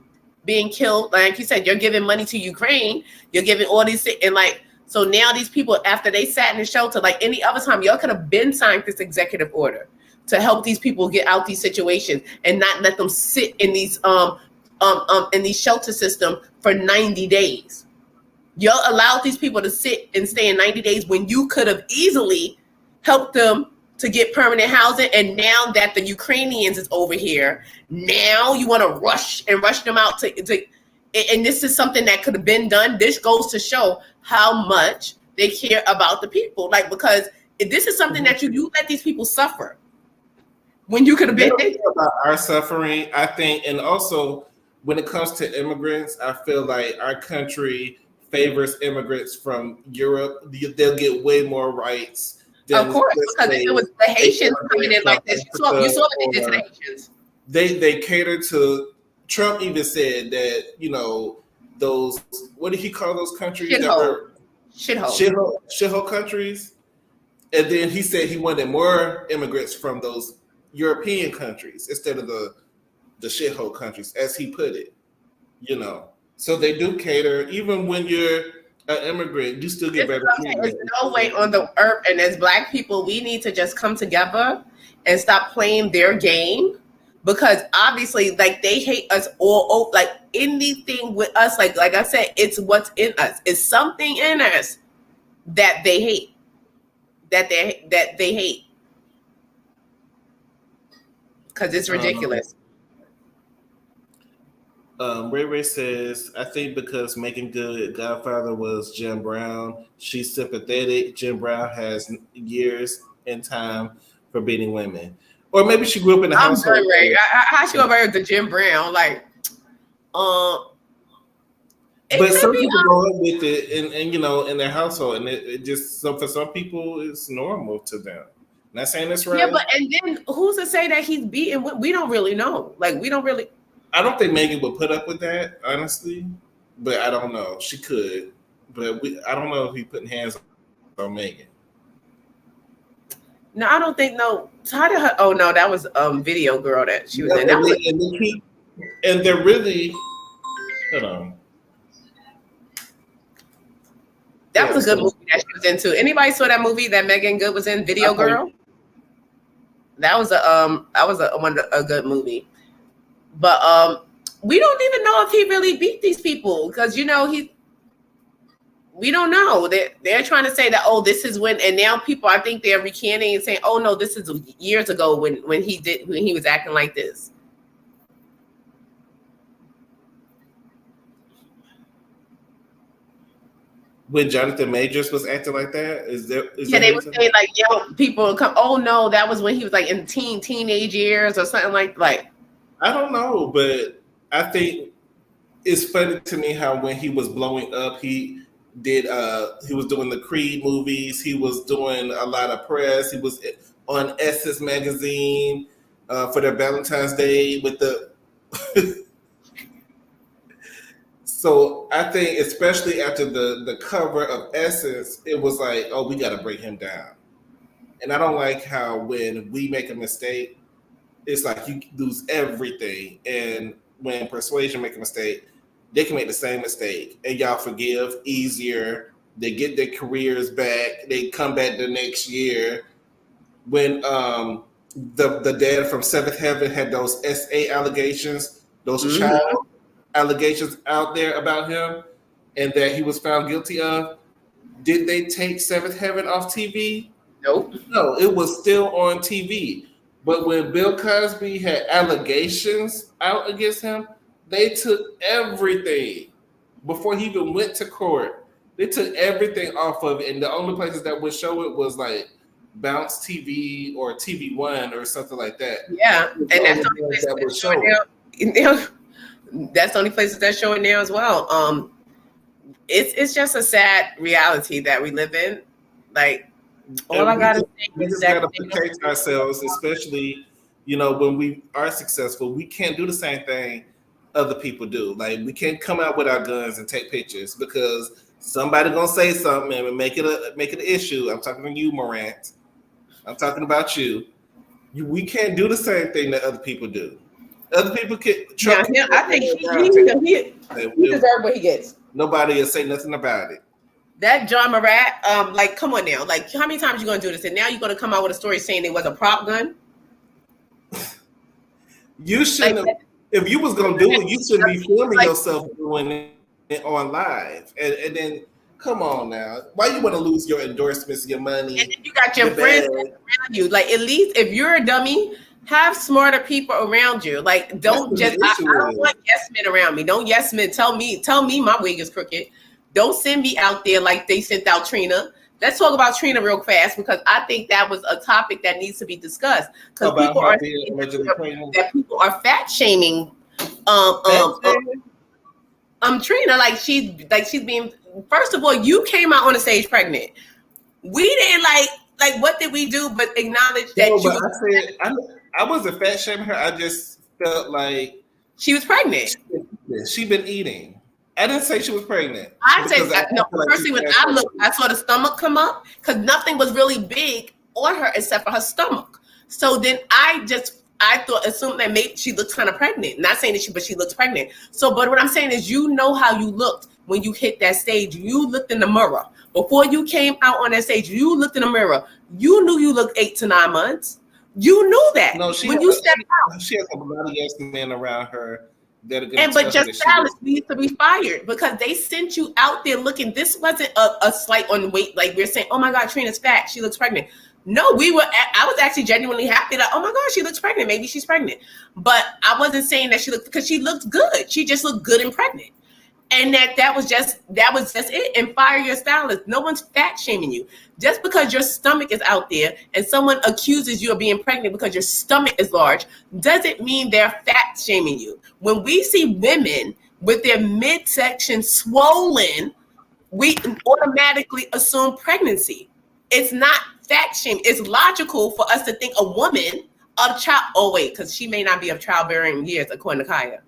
killed. Like you said, you're giving money to Ukraine. You're giving all these and like, so now these people, after they sat in the shelter, like any other time, y'all could have been signed this executive order to help these people get out these situations and not let them sit in these shelter system for 90 days. Y'all allowed these people to sit and stay in 90 days when you could have easily helped them to get permanent housing. And now that the Ukrainians is over here, now you want to rush them out to and this is something that could have been done. This goes to show how much they care about the people. Like, because if this is something that you let these people suffer. when you could have They been. don't care about our suffering, I think, and also when it comes to immigrants, I feel like our country favors immigrants from Europe. They'll get way more rights. Of course, because if it was the Haitians coming in like this, you saw what they did to the Haitians. They cater to. Trump even said that, you know, those, what did he call those countries that were shithole countries? And then he said he wanted more immigrants from those European countries instead of the shithole countries, as he put it. You know, so they do cater. Even when you're an immigrant, you still get better treatment. There's no way on the earth, and as Black people, we need to just come together and stop playing their game. Because obviously, like, they hate us all, like anything with us, like I said, it's what's in us. It's something in us that they hate. That they hate. Because it's ridiculous. Ray Ray says, I think because Making Good Godfather was Jim Brown, she's sympathetic. Jim Brown has years in time for beating women. Or maybe she grew up in the household. How she gonna marry the Jim Brown? Like, but some people go up with it, and you know, in their household, and it just for some people it's normal to them. Not saying that's right. Yeah, but and then who's to say that he's beaten? We don't really know. Like, we don't really. I don't think Megan would put up with that, honestly. But I don't know. She could, but I don't know if he's putting hands on Megan. No, I don't think. No, how did her? Oh no, that was Video Girl that she was in. And they're really. Hold on. That was a good movie that she was into. Anybody saw that movie that Megan Good was in, Video Girl? That was a good movie. But we don't even know if he really beat these people, because you know we don't know. They're trying to say that, oh, this is when, and now people, I think they're recanting and saying, oh no, this is years ago when he was acting like this. When Jonathan Majors was acting like that, they were saying like, yo, people come, oh no, that was when he was like in teenage years or something like. I don't know, but I think it's funny to me how when he was blowing up, he was doing the Creed movies, he was doing a lot of press, he was on Essence magazine for their Valentine's Day with the so I think especially after the cover of Essence, it was like, oh, we got to bring him down. And I don't like how when we make a mistake, it's like you lose everything. And when Persuasion make a mistake, they can make the same mistake and y'all forgive easier. They get their careers back. They come back the next year. When the dad from Seventh Heaven had those SA allegations, those child allegations out there about him, and that he was found guilty of, did they take Seventh Heaven off TV? Nope. No, it was still on TV. But when Bill Cosby had allegations out against him, they took everything before he even went to court. They took everything off of it, and the only places that would show it was like Bounce TV or TV One or something like that. Yeah, and that's the only place that would show it now. That's the only places that show it now as well. It's just a sad reality that we live in. Like, all I gotta say is that we gotta protect ourselves, especially, you know, when we are successful. We can't do the same thing other people do. Like, we can't come out with our guns and take pictures because somebody gonna say something and make it an issue. I'm talking to you, Morant. I'm talking about you. We can't do the same thing that other people do. Other people can. I think he deserves what he gets. Nobody will say nothing about it. That John Murat, like, come on now. Like, how many times you gonna do this? And now you're gonna come out with a story saying it was a prop gun? You shouldn't. Like, if you was gonna do it, you shouldn't be filming yourself doing it on live. And then, come on now. Why you want to lose your endorsements, your money? And then you got your friends around you. Like, at least if you're a dummy, have smarter people around you. Like, don't just. I don't want yes men around me. Don't yes men tell me my wig is crooked. Don't send me out there like they sent out Trina. let's talk about Trina real fast because I think that was a topic that needs to be discussed because people are saying that people are fat shaming. Trina, like she's being. First of all, you came out on the stage pregnant. We didn't like what did we do but acknowledge that no, but I wasn't fat shaming her. I just felt like she was pregnant. She'd been eating. I didn't say she was pregnant. I said no. Personally, when I looked, I saw the stomach come up because nothing was really big on her except for her stomach. So then I assumed that maybe she looked kind of pregnant. Not saying that but she looks pregnant. So, but what I'm saying is, you know how you looked when you hit that stage. You looked in the mirror before you came out on that stage. You looked in the mirror. You knew you looked 8 to 9 months. You knew that. No, when you stepped out. She has a lot of yes men around her. But just stylists need to be fired because they sent you out there looking. This wasn't a slight on weight. Like we're saying, oh my God, Trina's fat. She looks pregnant. No, I was actually genuinely happy that, oh my God, she looks pregnant. Maybe she's pregnant. But I wasn't saying that she looked, because she looked good. She just looked good and pregnant. And that was just it. And fire your stylist. No one's fat shaming you. Just because your stomach is out there and someone accuses you of being pregnant because your stomach is large, doesn't mean they're fat shaming you. When we see women with their midsection swollen, we automatically assume pregnancy. It's not fat shame. It's logical for us to think a woman of because she may not be of childbearing years, according to Kaya.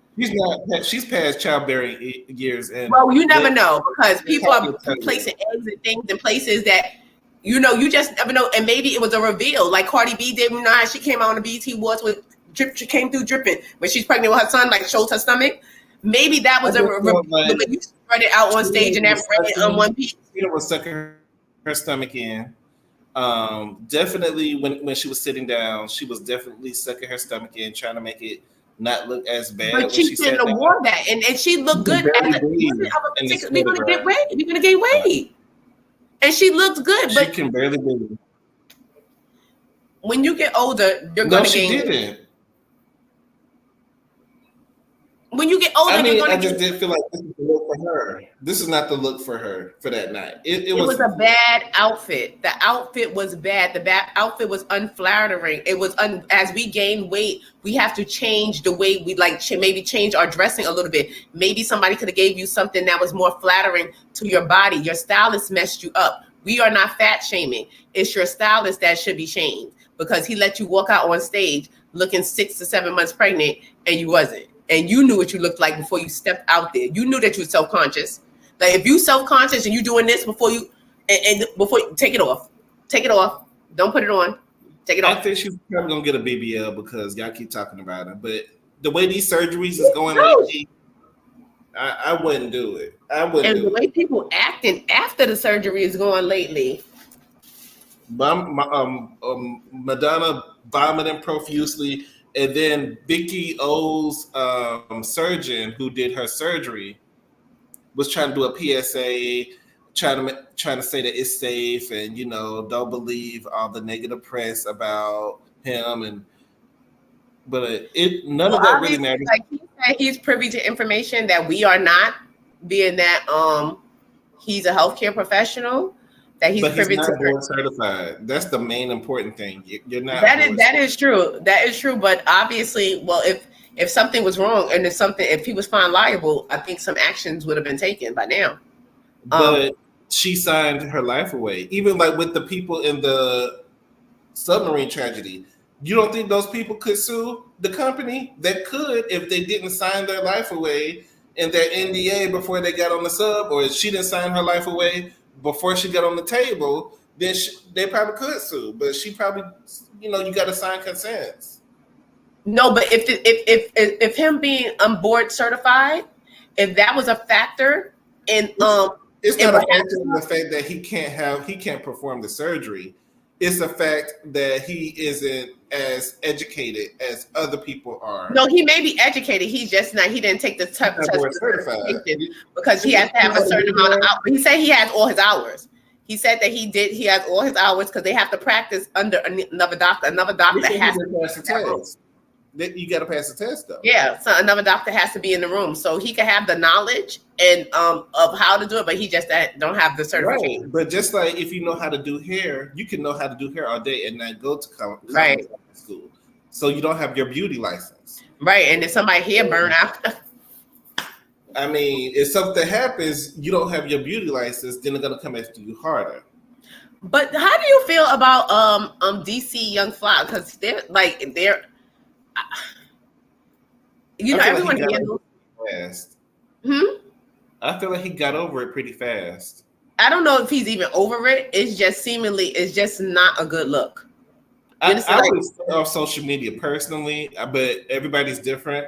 She's past childbearing years. And well, you never know because people are placing eggs and things in places that, you just never know. And maybe it was a reveal like Cardi B did. You know how she came out on the BET Awards with she came through dripping when she's pregnant with her son, like shows her stomach. Maybe that was a reveal when you spread it out on stage and everything on one piece. She was sucking her stomach in. Definitely when she was sitting down, she was definitely sucking her stomach in, trying to make it not look as bad. But she shouldn't have worn that, and she looked good. We're gonna get weight. We're gonna gain weight, and she looked good. But she can barely breathe. When you get older, you're gonna gain. No, she didn't. When you get older, I just didn't feel like this is the look for her. This is not the look for her for that night. It was a bad outfit. The outfit was bad. The outfit was unflattering. It was as we gain weight, we have to change the way we maybe change our dressing a little bit. Maybe somebody could have gave you something that was more flattering to your body. Your stylist messed you up. We are not fat shaming. It's your stylist that should be shamed because he let you walk out on stage looking 6 to 7 months pregnant and you wasn't. And you knew what you looked like before you stepped out there. You knew that you were self-conscious. Like if you self-conscious and you doing this before you take it off. Take it off. Don't put it on. Take it off. I think she's probably gonna get a BBL because y'all keep talking about her. But the way these surgeries is going lately, I wouldn't do it. And the way people acting after the surgery is going lately. Madonna vomiting profusely. And then Vicky O's surgeon who did her surgery was trying to do a PSA, trying to say that it's safe and don't believe all the negative press about him but none of that really matters. Like he said, he's privy to information that we are not, being that he's a healthcare professional. That he's privy to. Board certified. That's the main important thing. You're not. That is true. That is true. But obviously, well, if something was wrong and if he was found liable, I think some actions would have been taken by now. But she signed her life away. Even like with the people in the submarine tragedy, you don't think those people could sue the company? That could if they didn't sign their life away in their NDA before they got on the sub, or if she didn't sign her life away before she got on the table, then they probably could sue. But she probably, you got to sign consents. No, but if him being board certified, if that was a factor in it's not a factor in the fact that he can't perform the surgery. It's the fact that he isn't as educated as other people are. No, he may be educated. He's just not. He didn't take the test because he has to have a certain amount of hours. He said he has all his hours. He said that he did. He has all his hours because they have to practice under another doctor. Another doctor has to pass the test. You got to pass the test though. Yeah, so another doctor has to be in the room, so he can have the knowledge and of how to do it, but he just don't have the certification. Right. But just like if you know how to do hair, you can know how to do hair all day and not go to Right. school. So you don't have your beauty license. Right, and if somebody hair burn out. I mean, if something happens, you don't have your beauty license, then they're gonna come after you harder. But how do you feel about DC Young Fly? Because they're you know, everyone handles fast. I feel like he got over it pretty fast. I don't know if he's even over it. It's just not a good look. I would stay off social media personally, but everybody's different.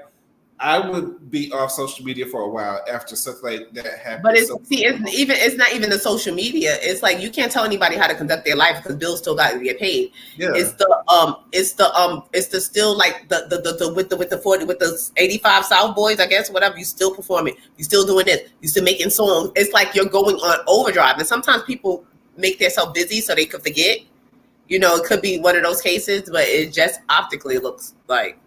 I would be off social media for a while after stuff like that happens. But it's not even the social media. It's like you can't tell anybody how to conduct their life because bills still got to get paid. Yeah. It's the still like the with the 40 with the 85 South Boys, I guess, whatever. You still performing, you still doing this, you still making songs. It's like you're going on overdrive. And sometimes people make themselves busy so they could forget. You know, it could be one of those cases, but it just optically looks like.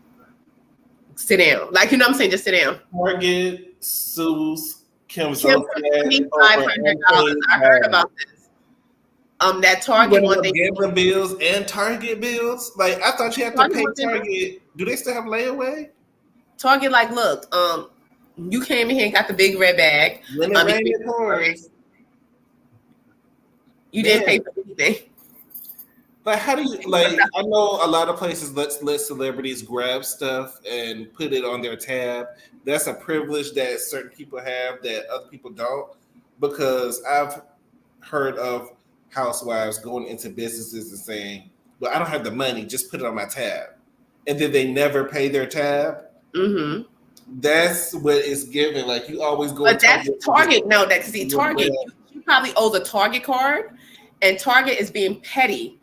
Sit down. Like, you know what I'm saying? Just sit down. Target sues Kim's $2,500. I heard about this. That Target one thing. Gambling bills and Target bills. Like, I thought you had to pay Target. Do they still have layaway? Target, like, look, you came in here and got the big red bag. You didn't pay for anything. Like, how do you, like, I know a lot of places let celebrities grab stuff and put it on their tab. That's a privilege that certain people have that other people don't, because I've heard of housewives going into businesses and saying, well, I don't have the money, just put it on my tab. And then they never pay their tab. Mm-hmm. That's what it's given. Like, you always go. But that's Target. No, that's see, Target, you probably owe the Target card, and Target is being petty.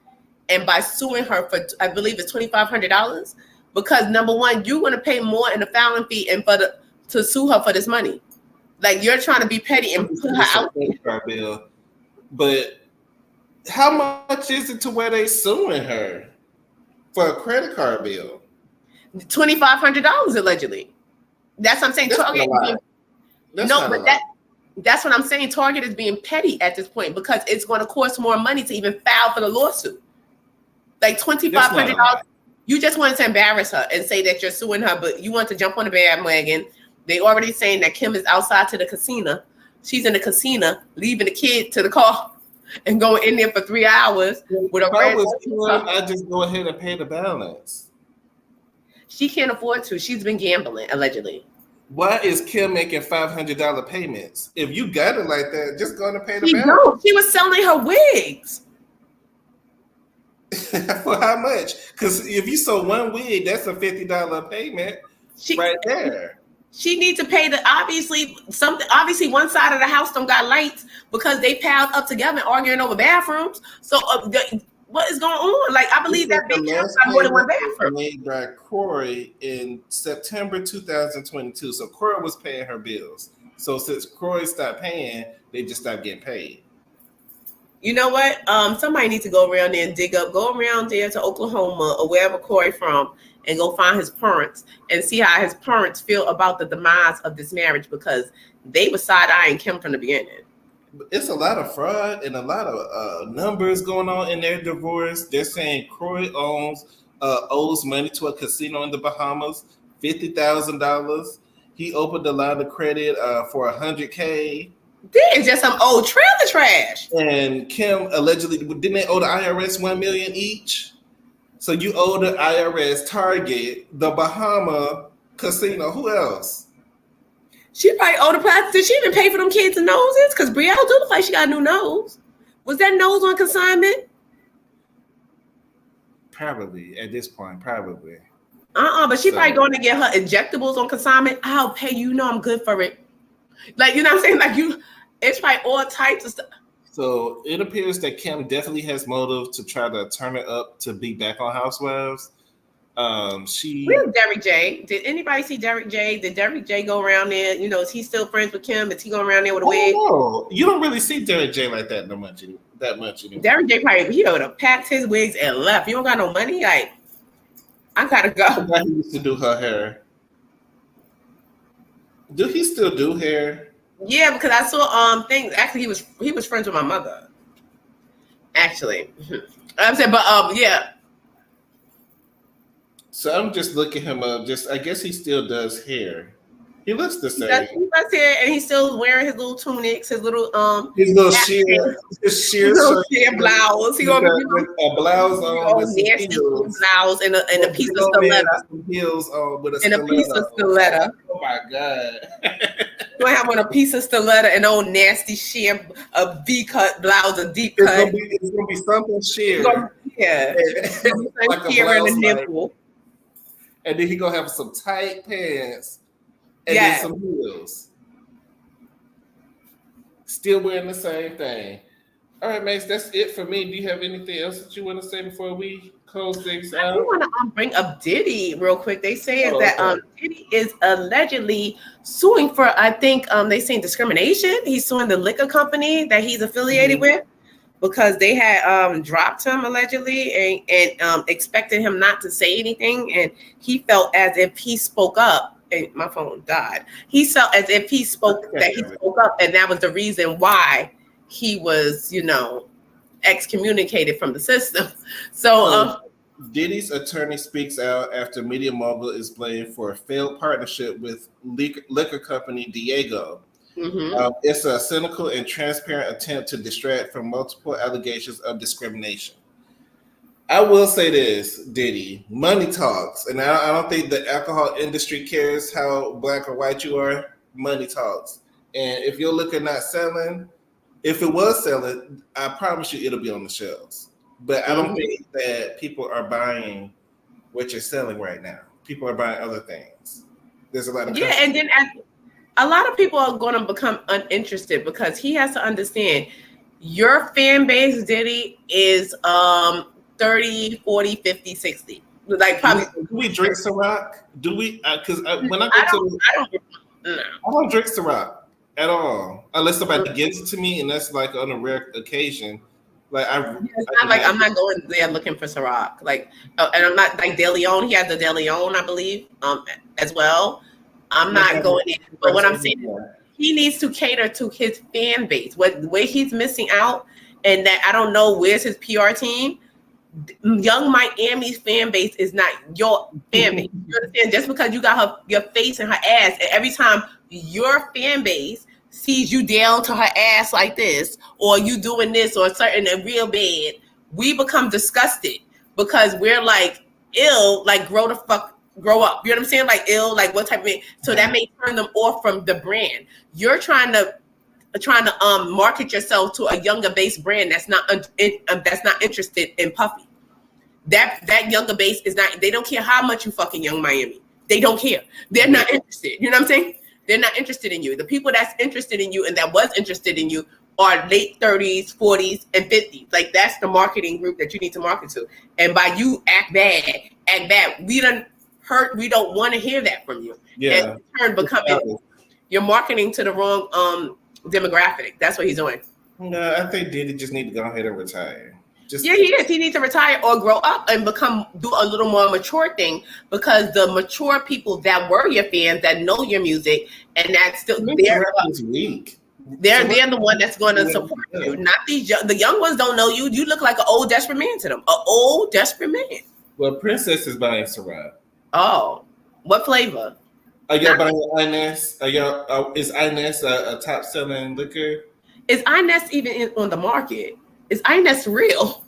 And by suing her for, I believe it's $2,500, because number one, you're going to pay more in the filing fee and to sue her for this money. Like, you're trying to be petty and put her out there. But how much is it to where they suing her for a credit card bill? $2,500 allegedly. That's what I'm saying. Target. That's what I'm saying. Target is being petty at this point because it's going to cost more money to even file for the lawsuit. Like $2,500, you just wanted to embarrass her and say that you're suing her, but you want to jump on the bandwagon. They already saying that Kim is outside to the casino. She's in the casino, leaving the kid to the car and going in there for 3 hours with a red. I just go ahead and pay the balance. She can't afford to. She's been gambling, allegedly. Why is Kim making $500 payments? If you got it like that, just go and pay the balance. No, she was selling her wigs. For how much? Because if you sold one wig, that's a $50 payment right there. She needs to pay obviously one side of the house don't got lights because they piled up together arguing over bathrooms. So what is going on? Like, I believe that big house got more than one bathroom. Made by Corey in September 2022. So Corey was paying her bills. So since Corey stopped paying, they just stopped getting paid. You know what? Somebody needs to go around there and go around there to Oklahoma or wherever Corey from and go find his parents and see how his parents feel about the demise of this marriage, because they were side-eyeing Kim from the beginning. It's a lot of fraud and a lot of numbers going on in their divorce. They're saying Corey owes money to a casino in the Bahamas, $50,000. He opened a line of credit for $100K. This is just some old trailer trash. And Kim allegedly, didn't they owe the IRS $1 million each? So you owe the IRS, Target, the Bahama casino. Who else? She probably owed the price. Did she even pay for them kids' noses? Because Brielle do look like she got a new nose. Was that nose on consignment? Probably at this point, probably. But she probably going to get her injectables on consignment. I'll pay you. You know I'm good for it. Like, you know what I'm saying? Like, it's probably all types of stuff. So it appears that Kim definitely has motive to try to turn it up to be back on Housewives. Where's Derrick J? Did anybody see Derrick J? Did Derrick J go around there? You know, is he still friends with Kim? Is he going around there with a wig? Oh, you don't really see Derrick J like that much anymore. Derrick J probably, he would have packed his wigs and left. You don't got no money, like. I gotta go. He used to do her hair. Do he still do hair? Yeah, because I saw things. Actually, he was friends with my mother. Actually, I'm saying, but yeah. So I'm just looking him up. Just I guess he still does hair. He looks the He does hair, and he's still wearing his little tunics, his little his little sheer blouse. He gonna be with a blouse on with some nasty heels. blouse and a piece of stiletto. Some heels on with a and stiletto. a piece of stiletto. Oh my god! You have on a piece of stiletto and old nasty sheer, a V-cut blouse, a deep cut. It's gonna be something sheer. Yeah, like sheer and a nipple. And then he gonna have some tight pants. And then some heels. Still wearing the same thing. All right, Mace, that's it for me. Do you have anything else that you want to say before we close things out? I do want to bring up Diddy real quick. They say that Diddy is allegedly suing for, I think they saying discrimination. He's suing the liquor company that he's affiliated with because they had dropped him allegedly and expected him not to say anything. And he felt as if he spoke up. My phone died. He felt as if he spoke up, and that was the reason why he was, excommunicated from the system. So Diddy's attorney speaks out after media mogul is blamed for a failed partnership with liquor company Diego. It's a cynical and transparent attempt to distract from multiple allegations of discrimination. I will say this, Diddy, money talks. And I don't think the alcohol industry cares how black or white you are. Money talks. And if you're looking at selling, if it was selling, I promise you it'll be on the shelves. But I don't think that people are buying what you're selling right now. People are buying other things. There's a lot of and then a lot of people are going to become uninterested because he has to understand your fan base, Diddy, is 30, 40, 50, 60. Like probably. Do we drink Ciroc? Do we? Because when I don't drink Ciroc at all, unless somebody gives it to me, and that's like on a rare occasion. Like I'm not going there looking for Ciroc. Like, and I'm not like De Leon. He has the De Leon, I believe, as well. I'm not going in. But what I'm saying is he needs to cater to his fan base. Where he's missing out, and that I don't know where's his PR team. Young Miami's fan base is not your fan base. You understand? Just because you got your face in her ass, and every time your fan base sees you down to her ass like this, or you doing this or certain and real bad, we become disgusted because we're like, ill, like grow up. You know what I'm saying? Like ill, like what type of so that may turn them off from the brand. You're trying to market yourself to a younger base brand that's not interested in Puffy. That younger base is not. They don't care how much you fucking Young Miami. They don't care. They're not interested. You know what I'm saying? They're not interested in you. The people that's interested in you and that was interested in you are late 30s, 40s, and 50s. Like that's the marketing group that you need to market to. And by you act bad. We don't want to hear that from you. Yeah. And in turn, you're marketing to the wrong demographic. That's what he's doing. No, I think Diddy just need to go ahead and retire. He is. He needs to retire or grow up and do a little more mature thing because the mature people that were your fans that know your music and that's still they're the one that's going to support you. Not the young ones don't know you. You look like an old desperate man to them. An old desperate man. Well, Princess is buying Ciroc. Oh, what flavor? Are y'all buying Inez? Is Inez a top selling liquor? Is Inez even on the market? Is Inez real?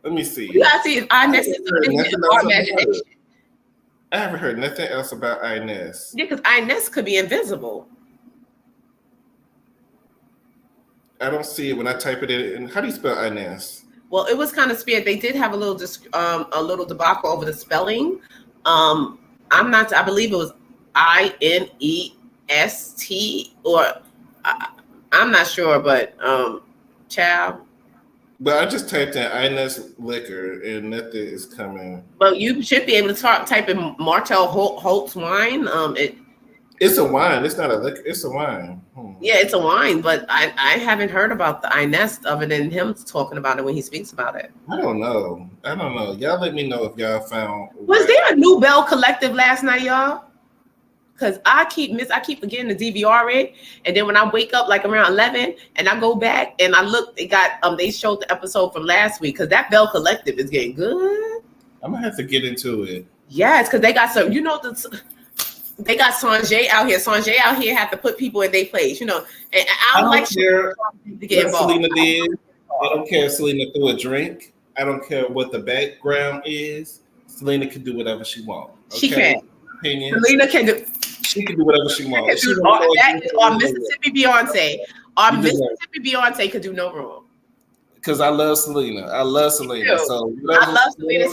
Let me see. You gotta see if Inez is our imagination. I haven't heard nothing else about Inez. Yeah, because Inez could be invisible. I don't see it when I type it in. How do you spell Inez? Well, it was kind of spared. They did have a little debacle over the spelling. I believe it was INEST or I'm not sure, but child. But I just typed in Inez liquor and nothing is coming. But you should be able to type in Martel Holtz wine. It's a wine. It's not a liquor. It's a wine. Yeah, it's a wine, but I haven't heard about the Inest other than him talking about it when he speaks about it. I don't know. Y'all let me know if y'all found. Was there a new Bell Collective last night, y'all? Because I keep forgetting to DVR it, and then when I wake up like around 11 and I go back and I look, they showed the episode from last week because that Bell Collective is getting good. I'm gonna have to get into it. Yes, because they got some, they got Sanjay out here. Sanjay out here have to put people in their place, and I don't like care to get involved. Selena did. I don't care if Selena threw a drink. I don't care what the background is. Selena can do whatever she wants. Okay? She can. Opinion. Selena can do. She can do whatever she wants. Our Mississippi Beyonce. Our Mississippi Beyonce could do no wrong. Because I love Selena. So I love Selena since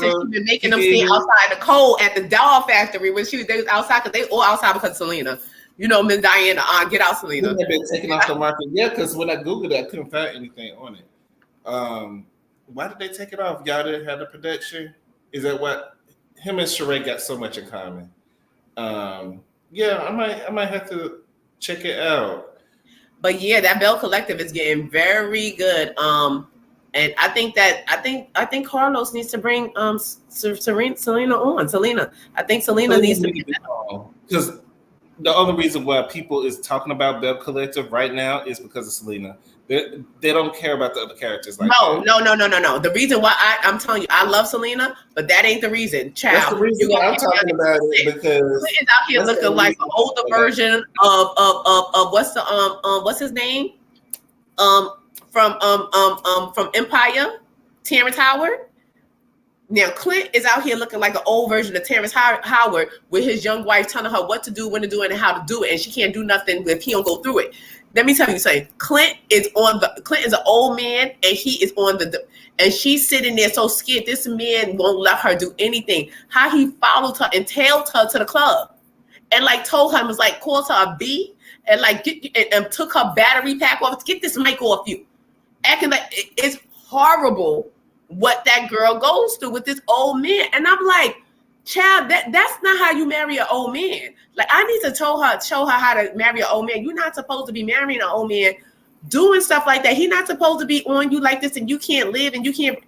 she's been making them stay outside the cold at the doll factory when they was outside because they all outside because of Selena. Miss Diana, get out, Selena. They've been taken off the market. Yeah, because when I Googled it, I couldn't find anything on it. Why did they take it off? Y'all didn't have the production? Is that what him and Sheree got so much in common? Yeah, I might have to check it out. But yeah, that Bell Collective is getting very good. And I think Carlos needs to bring Selena on. I think Selena needs to be because the only reason why people is talking about Bell Collective right now is because of Selena. They don't care about the other characters. Like no. The reason why I'm telling you, I love Selena, but that ain't the reason. Child, that's the reason why I'm talking about it because Clint's out here looking like an older version of what's his name? From Empire, Terrence Howard. Now Clint is out here looking like an old version of Terrence Howard with his young wife telling her what to do, when to do it, and how to do it, and she can't do nothing if he don't go through it. Let me tell you something. Clint is an old man, and he is and she's sitting there so scared. This man won't let her do anything. How he followed her and tailed her to the club, and told her, was called her a B, and and took her battery pack off. Get this mic off you. Acting like it's horrible what that girl goes through with this old man. And I'm like, child, that's not how you marry an old man. I need to show her how to marry an old man. You're not supposed to be marrying an old man doing stuff like that. He's not supposed to be on you like this, and you can't live and you can't.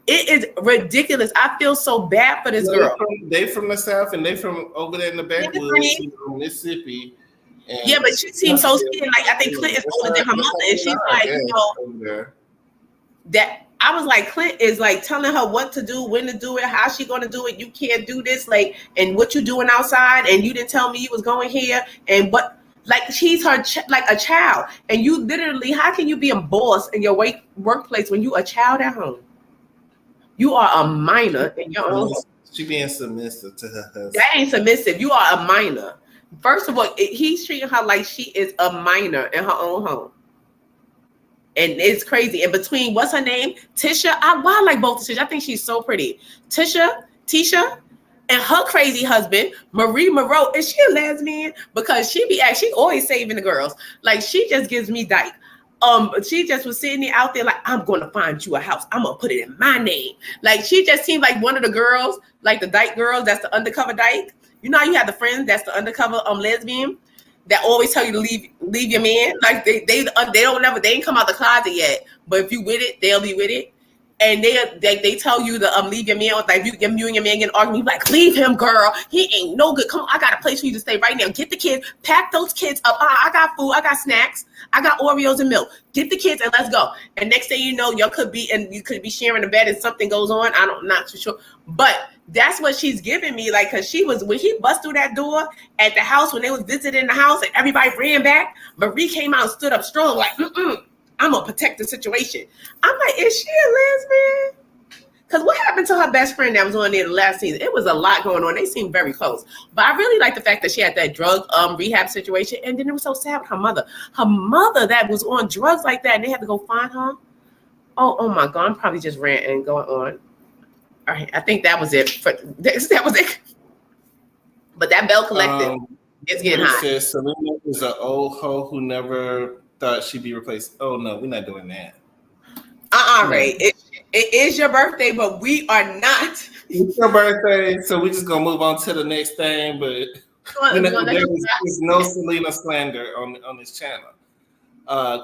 It is ridiculous. I feel so bad for this girl. They from the South and they from over there in the backwoods, Mississippi. Yeah, but she seems so scared. I think Clint is older than her mother, and she's that. I was like, Clint is telling her what to do, when to do it, how she gonna do it. You can't do this, and what you doing outside, and you didn't tell me you was going here, and what, she's her a child, and you literally, how can you be a boss in your workplace when you a child at home? You are a minor in your own home. She being submissive to her husband. That ain't submissive. You are a minor. First of all, he's treating her like she is a minor in her own home. And it's crazy. And between, what's her name? Tisha. I like both Tisha. I think she's so pretty. Tisha, and her crazy husband, Marie MARROW. Is she a lesbian? Because she always saving the girls. She just gives me dyke. She just was sitting there out there I'm going to find you a house. I'm going to put it in my name. She just seemed like one of the girls, the dyke girls, that's the undercover dyke. You know how you have the friends that's the undercover lesbian that always tell you to leave your man. They ain't come out the closet yet, but if you with it, they'll be with it. And they tell you to leave your man. You and your man get an argument, you leave him, girl. He ain't no good. Come on, I got a place for you to stay right now. Get the kids, pack those kids up. I got food, I got snacks, I got Oreos and milk. Get the kids and let's go. And next thing you know, you could be sharing a bed and something goes on. I'm not too sure, but that's what she's giving me. Because when he bust through that door at the house when they was visiting the house and everybody ran back, Marie came out and stood up strong I'm gonna protect the situation. I'm like, is she a lesbian? Because what happened to her best friend that was on there the last season? It was a lot going on. They seemed very close. But I really like the fact that she had that drug rehab situation. And then it was so sad with her mother. Her mother that was on drugs like that, and they had to go find her. Oh my God, I'm probably just ranting going on. All right, I think that was it. That was it. But that Bell Collective is getting hot. Says Selena is an old hoe who never thought she'd be replaced. Oh no, we're not doing that. Ray. It is your birthday, but we are not. It's your birthday, so we're just gonna move on to the next thing. But There's no Selena slander on this channel.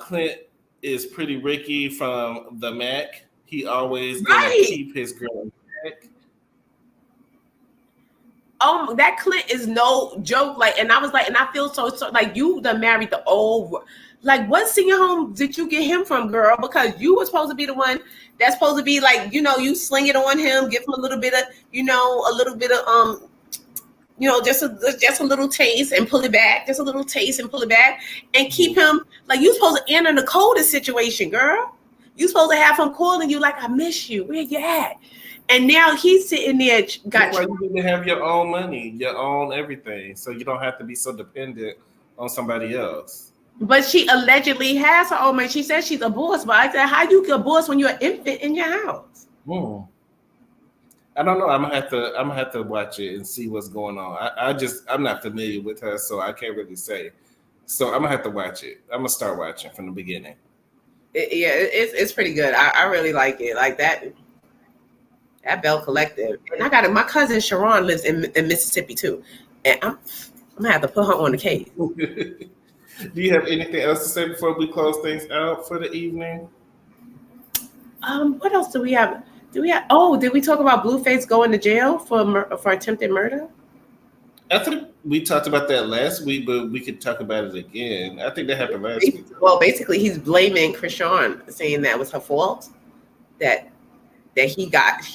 Clint is pretty Ricky from the Mac. He always gonna keep his girl in check. That Clint is no joke. Like, and I was like, and I feel so like you done married the old. Like, what senior home did you get him from, girl? Because you were supposed to be the one that's supposed to be like, you sling it on him, give him a little bit of, just a little taste and pull it back, just a little taste and pull it back, and keep him like you supposed to enter the coldest situation, girl. You supposed to have him calling you like, I miss you, where you at? And now he's sitting there. You need to have your own money, your own everything, so you don't have to be so dependent on somebody else. But she allegedly has her own money. She says she's a boss, but I said, how you get a boss when you're an infant in your house? I don't know. I'm gonna have to watch it and see what's going on. I'm not familiar with her, so I can't really say. So I'm gonna have to watch it. I'm gonna start watching from the beginning. It's pretty good. I really like it. Like that Bell Collective. And I got it. My cousin Sharon lives in Mississippi too, and I'm gonna have to put her on the case. Do you have anything else to say before we close things out for the evening? What else do we have? Did we talk about Blueface going to jail for attempted murder? I think we talked about that last week, but we could talk about it again. I think that happened last week. Well, basically, he's blaming Krishan, saying that was her fault, that he got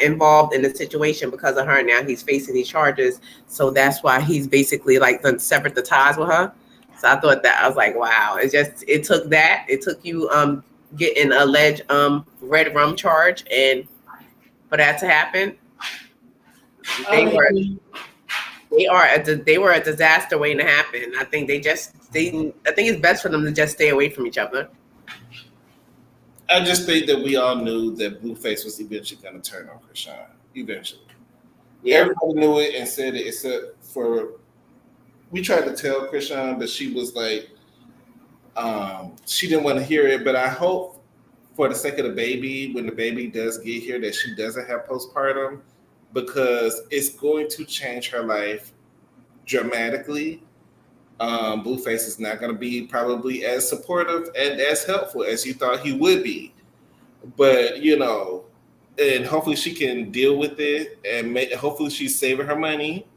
involved in the situation because of her. Now he's facing these charges, so that's why he's basically like severed the ties with her. So I thought that, I was like, wow, it took you getting an alleged red rum charge, and for that to happen, they were a disaster waiting to happen. I think I think it's best for them to just stay away from each other. I just think that we all knew that Blueface was eventually going to turn on Krishan. Eventually, everybody knew it and said it, except for we tried to tell Krishan, but she was like, she didn't want to hear it. But I hope, for the sake of the baby, when the baby does get here, that she doesn't have postpartum, because it's going to change her life dramatically. Blueface is not going to be probably as supportive and as helpful as you thought he would be. But, and hopefully she can deal with it, and hopefully she's saving her money,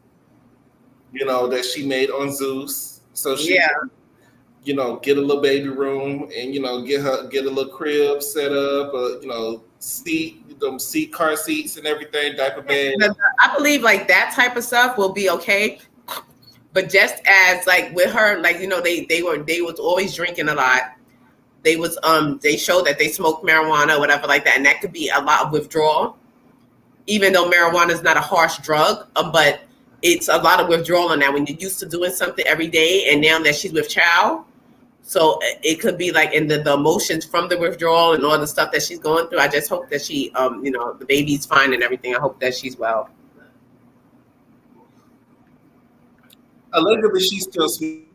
that she made on Zeus. So she can, get a little baby room and, get a little crib set up, car seats and everything, diaper bag. I believe like that type of stuff will be okay. But just as like with her, like, they was always drinking a lot. They showed that they smoked marijuana or whatever like that. And that could be a lot of withdrawal, even though marijuana is not a harsh drug, but it's a lot of withdrawal on that when you're used to doing something every day. And now that she's with child, so it could be like in the emotions from the withdrawal and all the stuff that she's going through. I just hope that she, the baby's fine and everything. I hope that she's well. Allegedly, she's still smoking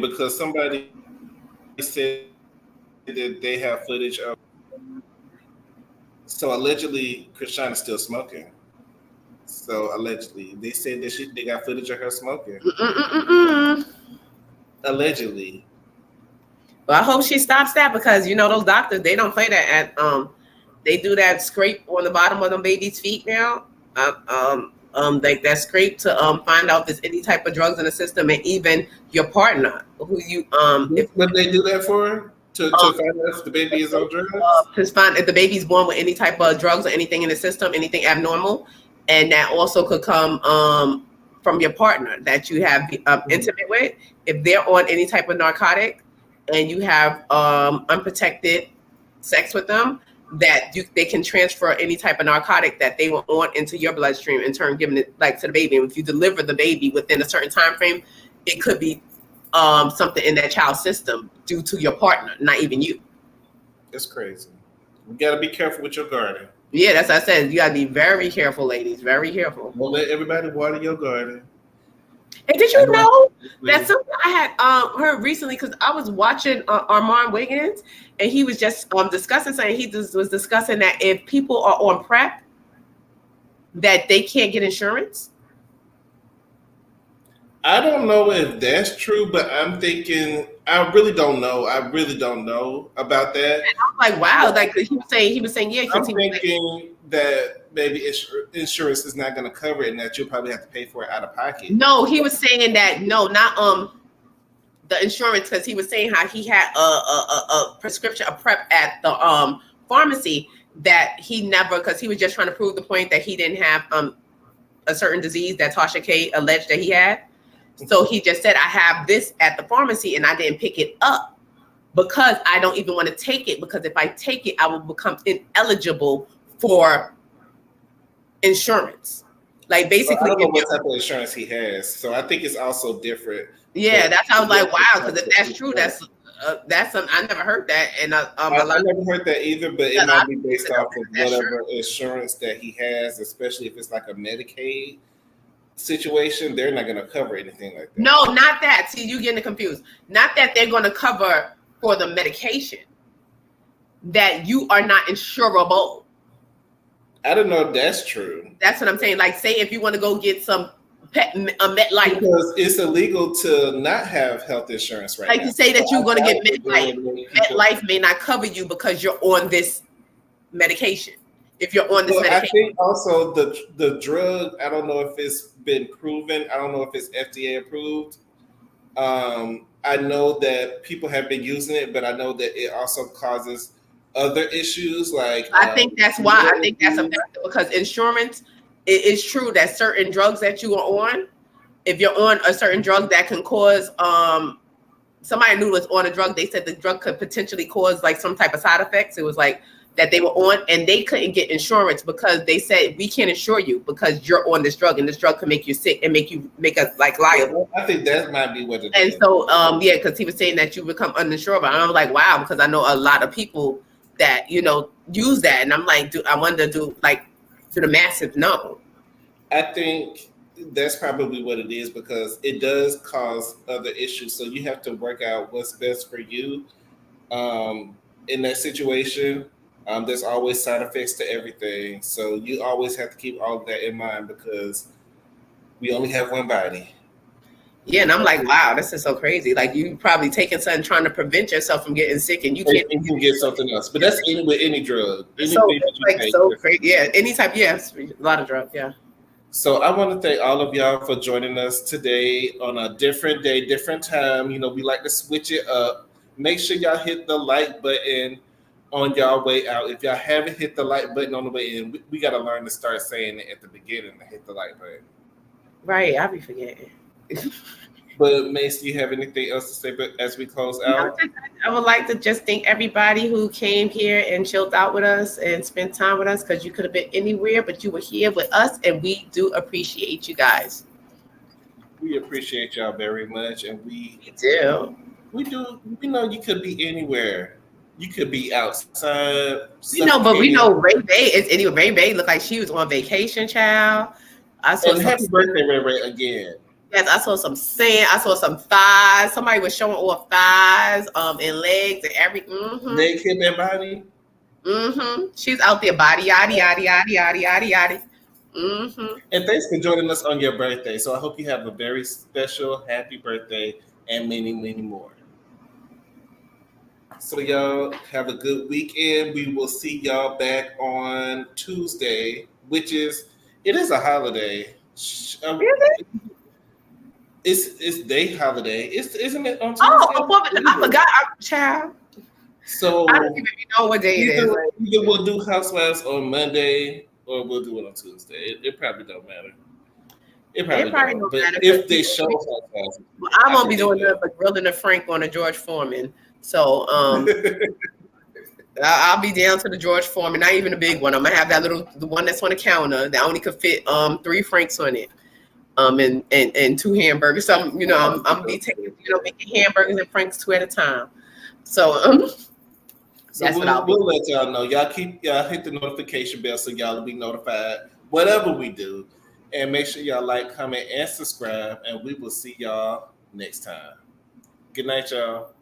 because somebody said that they have footage of. So allegedly, Krishan is still smoking. So allegedly, they said that they got footage of her smoking. Allegedly. Well, I hope she stops that, because those doctors, they don't play that at they do that scrape on the bottom of them babies' feet now. Like that scrape to find out if there's any type of drugs in the system, and even your partner who you What they do that for? To find out if the baby is on drugs? To find if the baby's born with any type of drugs or anything in the system, anything abnormal, and that also could come from your partner that you have intimate with. If they're on any type of narcotic and you have unprotected sex with them, that they can transfer any type of narcotic that they were on into your bloodstream, in turn giving it like to the baby. And if you deliver the baby within a certain time frame, it could be something in that child's system due to your partner, not even you. That's crazy. You got to be careful with your garden. Yeah, that's what I said. You got to be very careful, ladies. Very careful. Don't let everybody water your garden. And did you know that something I had heard recently, because I was watching Armand Wiggins, and he was just discussing something. He was discussing that if people are on PrEP, that they can't get insurance. I don't know if that's true, but I'm thinking I really don't know. I really don't know about that. I'm like, wow, like he was saying, yeah, because I'm he was like, thinking that maybe insurance is not going to cover it, and that you'll probably have to pay for it out of pocket. no, he was saying that no, not the insurance, because he was saying how he had a prescription, a prep at the pharmacy that he never, because he was just trying to prove the point that he didn't have a certain disease that Tasha K alleged that he had. So he just said, I have this at the pharmacy and I didn't pick it up because I don't even want to take it, because if I take it, I will become ineligible for insurance. Like basically, I don't know what type of insurance he has, so I think it's also different. Yeah, that's how I was like, wow, because if that's true, that's I never heard that, and I never heard that either. But it might be based off of whatever insurance that he has, especially if it's like a Medicaid situation. They're not going to cover anything like that. No, not that. See, you getting confused. Not that they're going to cover for the medication. That you are not insurable. I don't know if that's true. That's what I'm saying. Like, say if you want to go get some MetLife, because it's illegal to not have health insurance right now. Like to say that you're going to get MetLife. MetLife may not cover you because you're on this medication. If you're on this medication, I think also the drug. I don't know if it's been proven. I don't know if it's FDA approved. I know that people have been using it, but I know that it also causes other issues. Like I think that's why I think that's a factor, because insurance. It is true that certain drugs that you are on, if you're on a certain drug that can cause, somebody knew was on a drug, they said the drug could potentially cause like some type of side effects. It was like that they were on and they couldn't get insurance because they said, we can't insure you because you're on this drug and this drug can make you sick and make us like liable. I think that might be what it is. And so, yeah, because he was saying that you become uninsurable. And I was like, wow, because I know a lot of people that, use that. And I'm like, I wonder, to the masses, no. I think that's probably what it is, because it does cause other issues. So you have to work out what's best for you in that situation. There's always side effects to everything. So you always have to keep all of that in mind, because we only have one body. Yeah, and I'm like, wow, this is so crazy. Like, you probably taking something trying to prevent yourself from getting sick, and you can't. You can get something else, but that's with any drug. So crazy. Yeah, any type. Yes, a lot of drugs. Yeah. So I want to thank all of y'all for joining us today on a different day, different time. We like to switch it up. Make sure y'all hit the like button on y'all way out. If y'all haven't hit the like button on the way in, we got to learn to start saying it at the beginning to hit the like button. Right, I'll be forgetting. But Mace, do you have anything else to say as we close out? I would like to just thank everybody who came here and chilled out with us and spent time with us, because you could have been anywhere, but you were here with us, and we do appreciate you guys. We appreciate y'all very much, and we do. We do. We know you could be anywhere. You could be outside. But we know Ray Bay is anyway. Ray Bay looked like she was on vacation, child. Happy birthday, Ray Ray, again. Yes, I saw some sand. I saw some thighs. Somebody was showing off thighs, and legs and everything. Leg, hip, and body. She's out there, body, yaddy, yaddy, yaddy, yaddy, yaddy, yaddy. And thanks for joining us on your birthday. So I hope you have a very special, happy birthday, and many, many more. So y'all have a good weekend. We will see y'all back on Tuesday, which is a holiday. It's day holiday. Isn't it on Tuesday? I forgot, child. So I don't even know what day it is. Either we'll do Housewives on Monday or we'll do it on Tuesday. It probably don't matter. It probably don't matter. If they show Housewives, I won't be doing nothing but grilling a Frank on a George Foreman. So I'll be down to the George Foreman, not even a big one. I'm gonna have the one that's on the counter that only could fit 3 Franks on it. And 2 hamburgers. So I'm be taking, making hamburgers and Franks 2 at a time. So that's we'll let y'all know. Y'all hit the notification bell so y'all will be notified whatever we do. And make sure y'all like, comment, and subscribe. And we will see y'all next time. Good night, y'all.